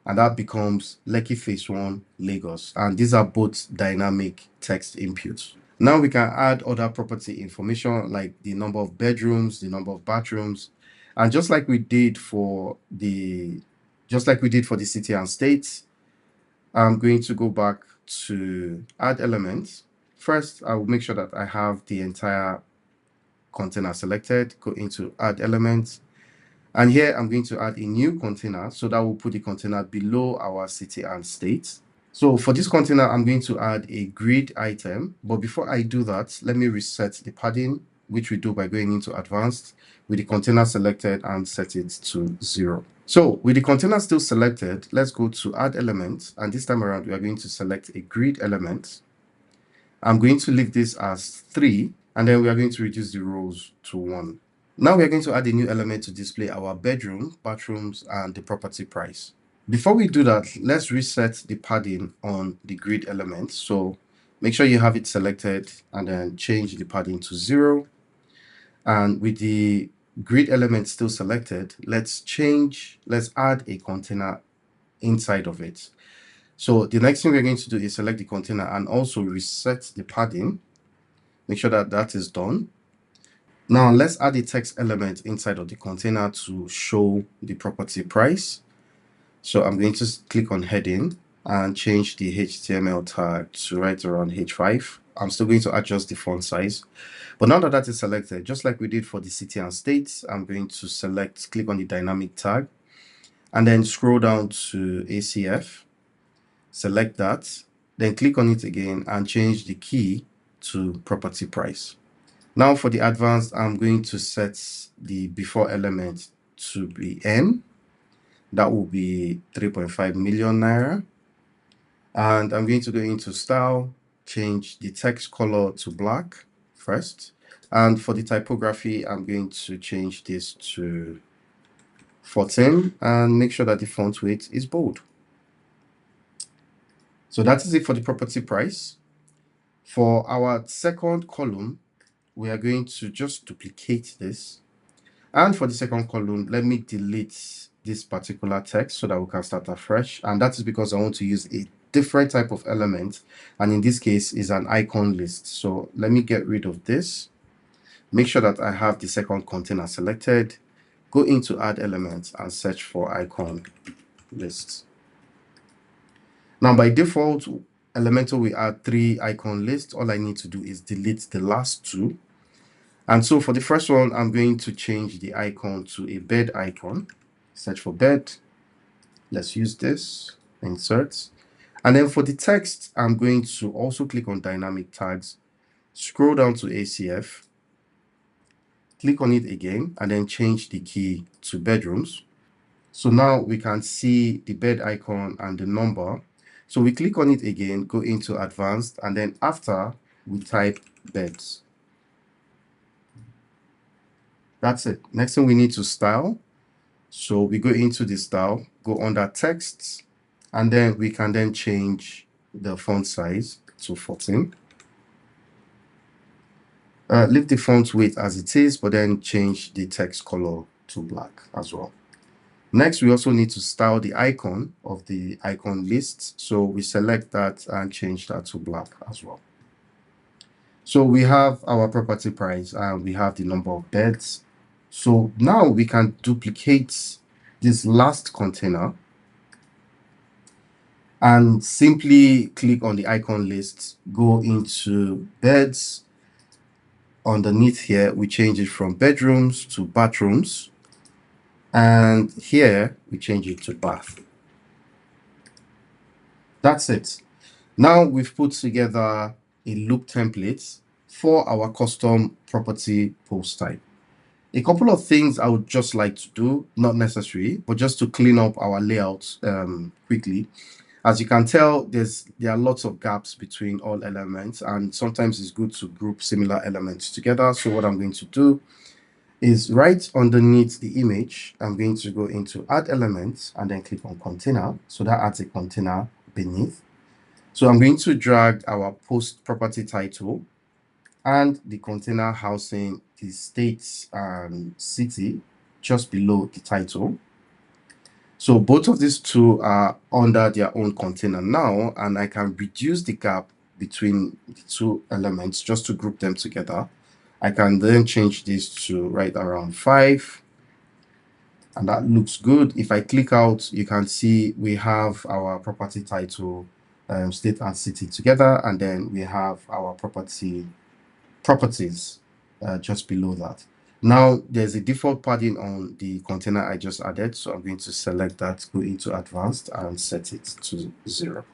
and that becomes Lekki Phase 1 Lagos. And these are both dynamic text inputs. Now we can add other property information like the number of bedrooms, the number of bathrooms, and just like we did for the city and state, I'm going to go back to add elements. First, I will make sure that I have the entire container selected, go into add elements. And here I'm going to add a new container. So that will put the container below our city and state. So for this container, I'm going to add a grid item. But before I do that, let me reset the padding, which we do by going into advanced with the container selected and set it to 0. So with the container still selected, let's go to add element. And this time around, we are going to select a grid element. I'm going to leave this as 3, and then we are going to reduce the rows to 1. Now we are going to add a new element to display our bedroom, bathrooms, and the property price. Before we do that, let's reset the padding on the grid element. So make sure you have it selected and then change the padding to 0. And with the grid element still selected, let's add a container inside of it. So the next thing we're going to do is select the container and also reset the padding. Make sure that that is done. Now let's add a text element inside of the container to show the property price. So I'm going to click on heading and change the HTML tag to right around H5. I'm still going to adjust the font size. But now that that is selected, just like we did for the city and state, I'm going to click on the dynamic tag and then scroll down to ACF, select that, then click on it again and change the key to property price. Now for the advanced, I'm going to set the before element to be N. That will be 3.5 million naira. And I'm going to go into style, change the text color to black first. And for the typography, I'm going to change this to 14 and make sure that the font weight is bold. So that is it for the property price. For our second column, we are going to just duplicate this. And for the second column, let me delete this particular text so that we can start afresh. And that is because I want to use a different type of element. And in this case is an icon list. So let me get rid of this. Make sure that I have the second container selected. Go into add elements and search for icon lists. Now by default, Elementor will add 3 icon lists. All I need to do is delete the last 2. And so for the first one, I'm going to change the icon to a bed icon. Search for bed. Let's use this. Insert. And then for the text, I'm going to also click on dynamic tags. Scroll down to ACF. Click on it again and then change the key to bedrooms. So now we can see the bed icon and the number. So we click on it again, go into advanced, and then after we type beds. That's it. Next thing we need to style. So we go into the style, go under texts, and then we can then change the font size to 14. Leave the font weight as it is, but then change the text color to black as well. Next, we also need to style the icon of the icon list. So we select that and change that to black as well. So we have our property price and we have the number of beds. So now we can duplicate this last container and simply click on the icon list, go into beds. Underneath here, we change it from bedrooms to bathrooms. And here we change it to bath. That's it. Now we've put together a loop template for our custom property post type. A couple of things I would just like to do, not necessary, but just to clean up our layout quickly. As you can tell, there are lots of gaps between all elements, and sometimes it's good to group similar elements together. So what I'm going to do is right underneath the image, I'm going to go into add elements and then click on container. So that adds a container beneath. So I'm going to drag our post property title and the container housing the state and city just below the title. So both of these two are under their own container now, and I can reduce the gap between the two elements just to group them together. I can then change this to right around 5, and that looks good. If I click out, you can see we have our property title, state and city together, and then we have our properties just below that. Now there's a default padding on the container I just added, so I'm going to select that, go into advanced and set it to 0.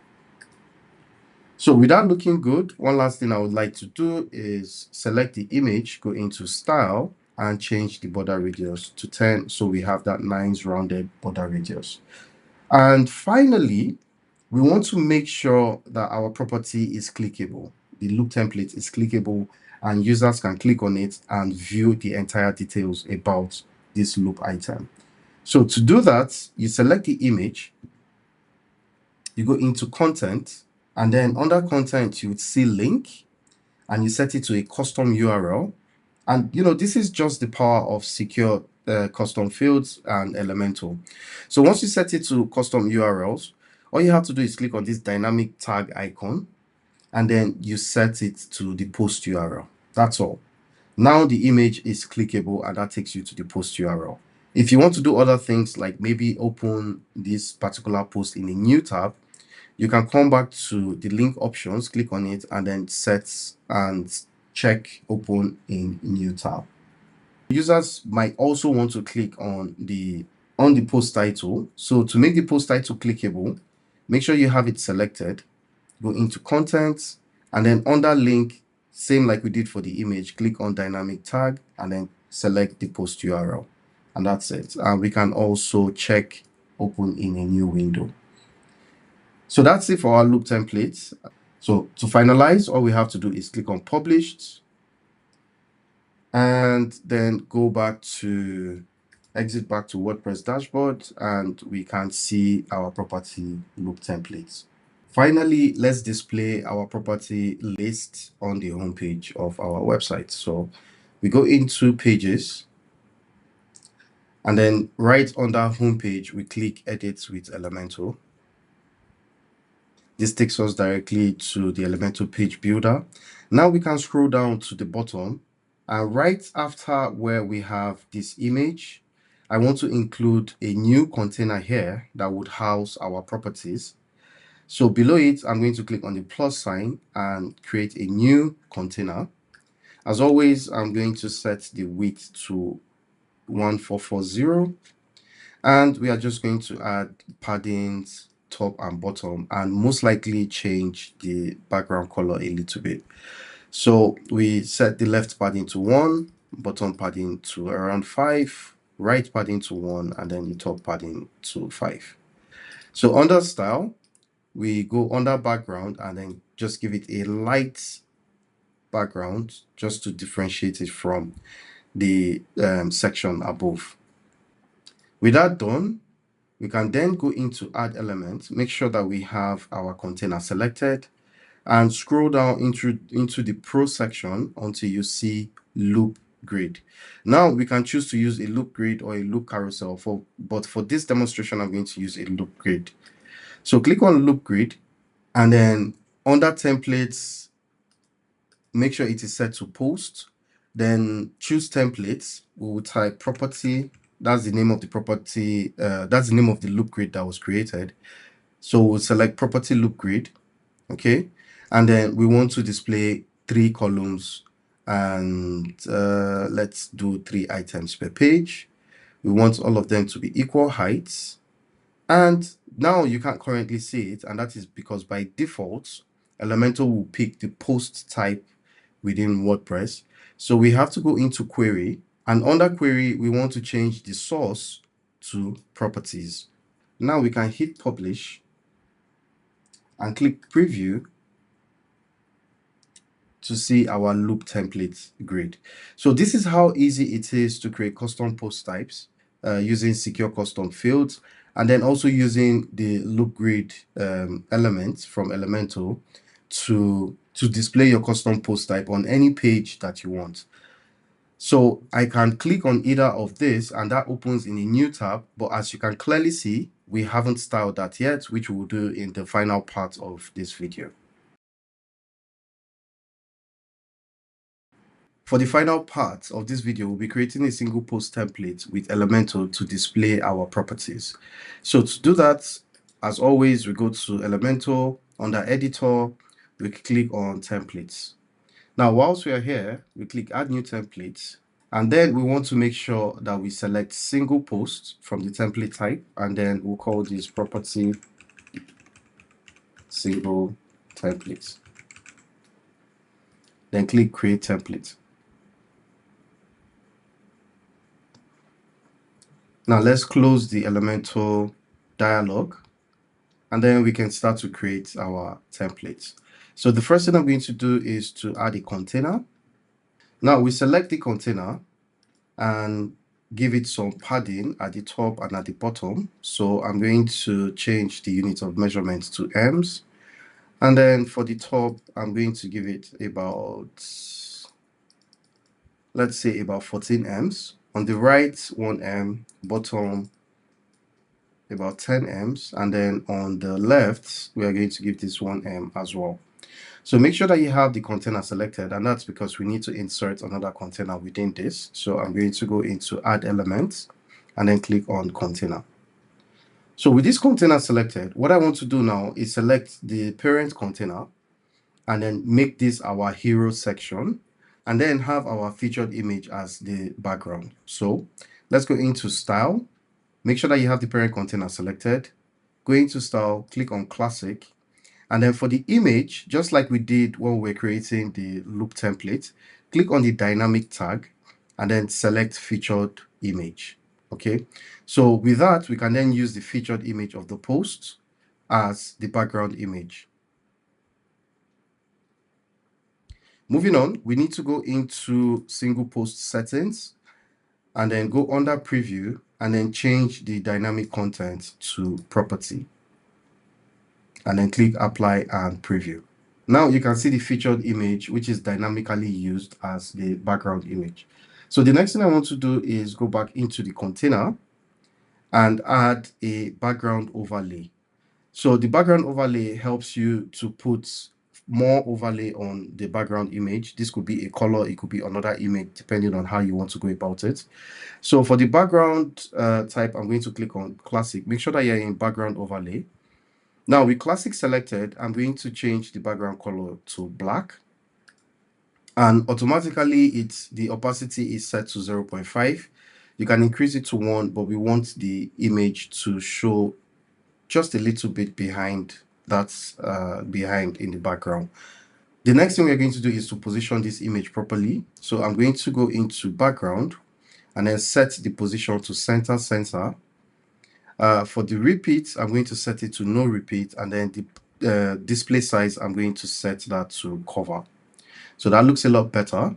So with that looking good, one last thing I would like to do is select the image, go into style and change the border radius to 10, so we have that nice rounded border radius. And finally, we want to make sure that our property is clickable. The loop template is clickable and users can click on it and view the entire details about this loop item. So to do that, you select the image, you go into content, and then under content, you would see link, and you set it to a custom URL. And this is just the power of secure custom fields and Elementor. So once you set it to custom URLs, all you have to do is click on this dynamic tag icon, and then you set it to the post URL. That's all. Now the image is clickable, and that takes you to the post URL. If you want to do other things like maybe open this particular post in a new tab, you can come back to the link options, click on it, and then set and check open in new tab. Users might also want to click on the post title. So to make the post title clickable, make sure you have it selected, go into content, and then under link, same like we did for the image, click on dynamic tag and then select the post URL, and that's it. And we can also check open in a new window. So that's it for our loop templates. So to finalize, all we have to do is click on published and then exit back to WordPress dashboard, and we can see our property loop templates. Finally, let's display our property list on the home page of our website. So we go into pages, and then right under homepage, we click edit with Elementor. This takes us directly to the Elementor page builder. Now we can scroll down to the bottom, and right after where we have this image, I want to include a new container here that would house our properties. So below it, I'm going to click on the plus sign and create a new container. As always, I'm going to set the width to 1440, and we are just going to add paddings top and bottom, and most likely change the background color a little bit. So we set the left padding to 1, bottom padding to around 5, right padding to 1, and then the top padding to 5. So under style, we go under background and then just give it a light background just to differentiate it from the section above. With that done, we can then go into add element, make sure that we have our container selected, and scroll down into the pro section until you see loop grid. Now we can choose to use a loop grid or a loop carousel, but for this demonstration, I'm going to use a loop grid. So click on loop grid, and then under templates, make sure it is set to post. Then choose templates. We will type property. That's the name of the property. That's the name of the loop grid that was created. So we'll select property loop grid. Okay. And then we want to display 3 columns, and let's do 3 items per page. We want all of them to be equal heights. And now you can't currently see it, and that is because by default, Elementor will pick the post type within WordPress. So we have to go into query, and under query, we want to change the source to properties. Now we can hit publish and click preview to see our loop template grid. So this is how easy it is to create custom post types using secure custom fields, and then also using the loop grid elements from Elementor to display your custom post type on any page that you want. So I can click on either of this and that opens in a new tab, but as you can clearly see, we haven't styled that yet, which we'll do in the final part of this video. For the final part of this video, we'll be creating a single post template with Elementor to display our properties. So to do that, as always, we go to Elementor, under editor, we click on templates. Now, whilst we are here, we click add new templates, and then we want to make sure that we select single post from the template type, and then we'll call this property single template. Then click create template. Now let's close the Elementor dialog, and then we can start to create our templates. So the first thing I'm going to do is to add a container. Now we select the container and give it some padding at the top and at the bottom. So I'm going to change the unit of measurement to ems. And then for the top, I'm going to give it about, let's say about 14 ems. On the right, 1 em, bottom, about 10 ems, and then on the left we are going to give this 1 em as well. So make sure that you have the container selected, and that's because we need to insert another container within this. So I'm going to go into add elements and then click on container. So with this container selected, what I want to do now is select the parent container and then make this our hero section, and then have our featured image as the background. So let's go into style. Make sure that you have the parent container selected. Go into style, click on classic, and then for the image, just like we did when we were creating the loop template, click on the dynamic tag and then select featured image. Okay, so with that, we can then use the featured image of the post as the background image. Moving on, we need to go into single post settings and then go under preview and then change the dynamic content to property, and then click apply and preview. Now you can see the featured image, which is dynamically used as the background image. So the next thing I want to do is go back into the container and add a background overlay. So the background overlay helps you to put more overlay on the background image. This could be a color, it could be another image, depending on how you want to go about it. So for the background type, I'm going to click on classic. Make sure that you're in background overlay. Now with classic selected, I'm going to change the background color to black, and automatically the opacity is set to 0.5. You can increase it to 1, but we want the image to show just a little bit behind, that's behind in the background. The next thing we're going to do is to position this image properly. So I'm going to go into background and then set the position to center. For the repeat, I'm going to set it to no repeat, and then the display size, I'm going to set that to cover. So that looks a lot better.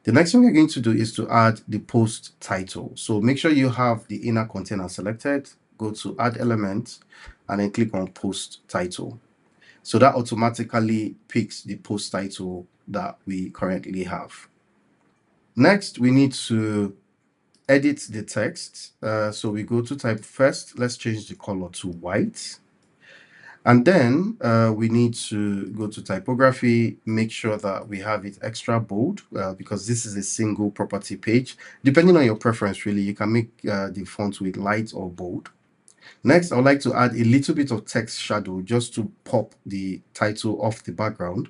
The next thing we're going to do is to add the post title. So make sure you have the inner container selected, go to add element, and then click on post title. So that automatically picks the post title that we currently have. Next, we need to edit the text. So we go to type first. Let's change the color to white. And then we need to go to typography, make sure that we have it extra bold because this is a single property page. Depending on your preference, really, you can make the font with light or bold. Next, I would like to add a little bit of text shadow just to pop the title off the background.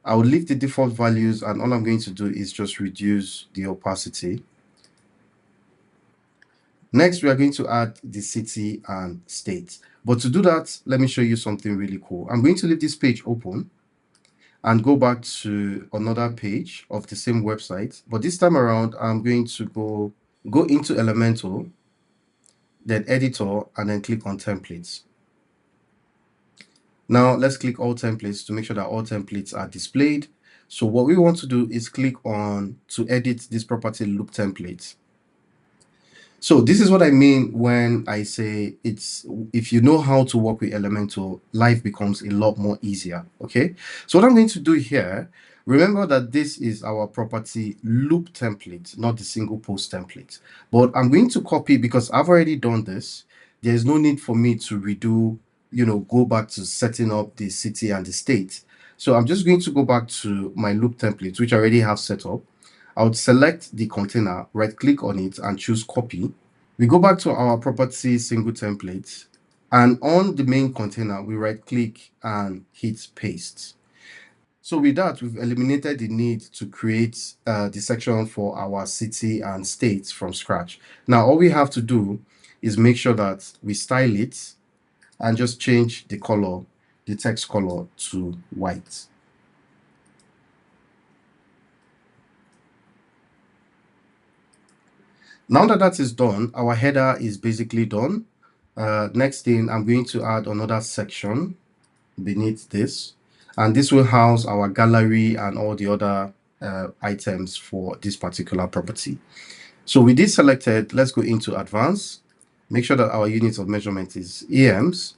I will leave the default values, and all I'm going to do is just reduce the opacity. Next, we are going to add the city and state. But to do that, let me show you something really cool. I'm going to leave this page open and go back to another page of the same website. But this time around, I'm going to go into Elementor, then Editor, and then click on Templates. Now, let's click all templates to make sure that all templates are displayed. So what we want to do is click on to edit this property loop template. So this is what I mean when I say if you know how to work with Elementor, life becomes a lot more easier. Okay. So what I'm going to do here, remember that this is our property loop template, not the single post template. But I'm going to copy because I've already done this. There's no need for me to redo, go back to setting up the city and the state. So I'm just going to go back to my loop template, which I already have set up. I would select the container, right click on it and choose copy. We go back to our property single template, and on the main container, we right click and hit paste. So with that, we've eliminated the need to create the section for our city and state from scratch. Now, all we have to do is make sure that we style it and just change the color, the text color to white. Now that that is done, our header is basically done. Next thing, I'm going to add another section beneath this, and this will house our gallery and all the other items for this particular property. So with this selected, let's go into advanced, make sure that our unit of measurement is EMs,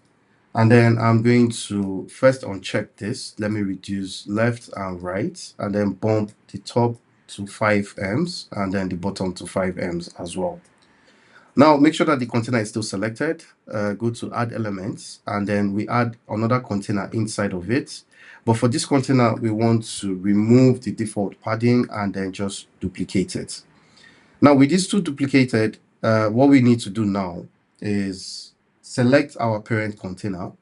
and then I'm going to first uncheck this. Let me reduce left and right, and then bump the top to 5 ems and then the bottom to 5 ems as well. Now make sure that the container is still selected. Go to add elements, and then we add another container inside of it. But for this container, we want to remove the default padding and then just duplicate it. Now with these two duplicated, what we need to do now is select our parent container,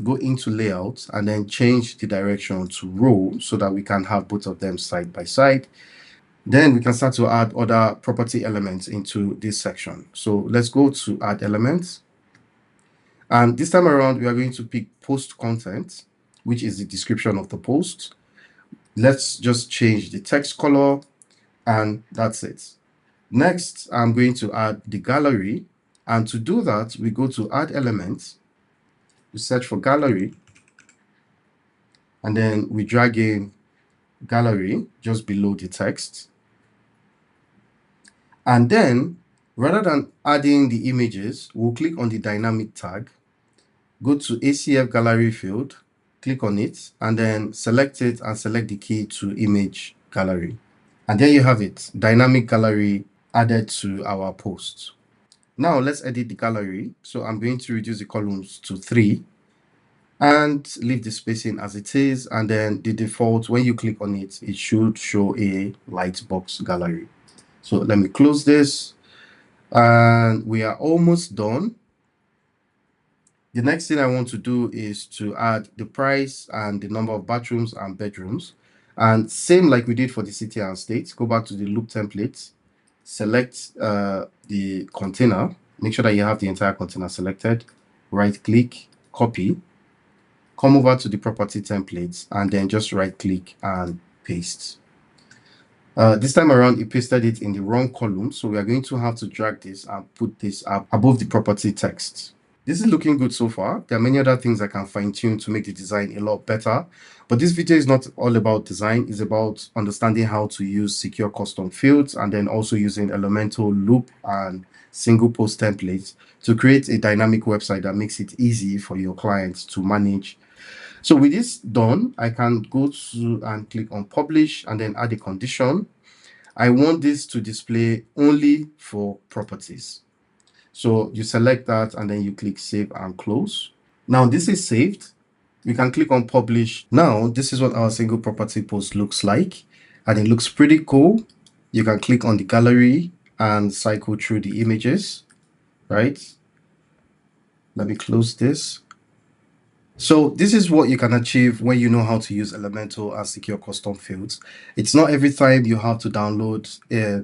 go into layout, and then change the direction to row so that we can have both of them side by side. Then we can start to add other property elements into this section. So let's go to add elements. And this time around, we are going to pick post content, which is the description of the post. Let's just change the text color, and that's it. Next, I'm going to add the gallery. And to do that, we go to add elements, we search for gallery, and then we drag in gallery just below the text. And then rather than adding the images, we'll click on the dynamic tag, go to ACF gallery field, click on it, and then select it and select the key to image gallery. And there you have it, dynamic gallery added to our post. Now let's edit the gallery. So I'm going to reduce the columns to 3 and leave the spacing as it is. And then the default, when you click on it, it should show a light box gallery. So let me close this, and we are almost done. The next thing I want to do is to add the price and the number of bathrooms and bedrooms. And same like we did for the city and state, go back to the loop template, select the container, make sure that you have the entire container selected, right click, copy, come over to the property templates, and then just right click and paste. This time around, it pasted it in the wrong column, so we are going to have to drag this and put this up above the property text. This is looking good so far. There are many other things I can fine-tune to make the design a lot better, but this video is not all about design. It's about understanding how to use secure custom fields and then also using Elementor loop and single post templates to create a dynamic website that makes it easy for your clients to manage. So with this done, I can go to and click on publish and then add a condition. I want this to display only for properties. So you select that and then you click save and close. Now this is saved. We can click on publish. Now this is what our single property post looks like, and it looks pretty cool. You can click on the gallery and cycle through the images, right? Let me close this. So this is what you can achieve when you know how to use Elementor and secure custom fields. It's not every time you have to download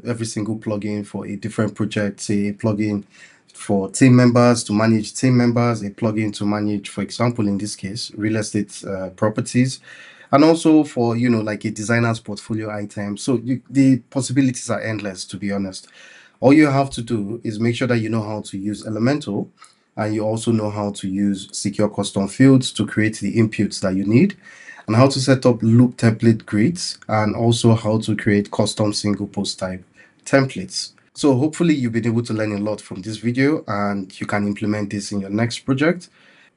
every single plugin for a different project, say a plugin for team members to manage team members, a plugin to manage, for example, in this case, real estate properties, and also for, like a designer's portfolio item. So the possibilities are endless, to be honest. All you have to do is make sure that you know how to use Elementor, and you also know how to use secure custom fields to create the inputs that you need, and how to set up loop template grids, and also how to create custom single post type templates. So hopefully you've been able to learn a lot from this video and you can implement this in your next project.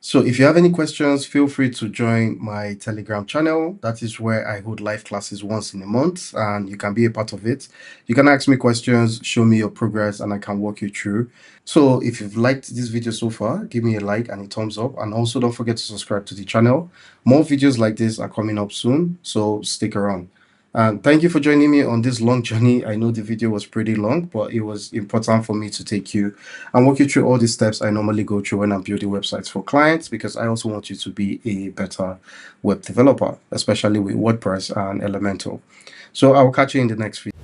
So if you have any questions, feel free to join my Telegram channel. That is where I hold live classes once in a month and you can be a part of it. You can ask me questions, show me your progress, and I can walk you through. So if you've liked this video so far, give me a like and a thumbs up, and also don't forget to subscribe to the channel. More videos like this are coming up soon, so stick around. And thank you for joining me on this long journey. I know the video was pretty long, but it was important for me to take you and walk you through all the steps I normally go through when I'm building websites for clients, because I also want you to be a better web developer, especially with WordPress and Elementor. So I'll catch you in the next video.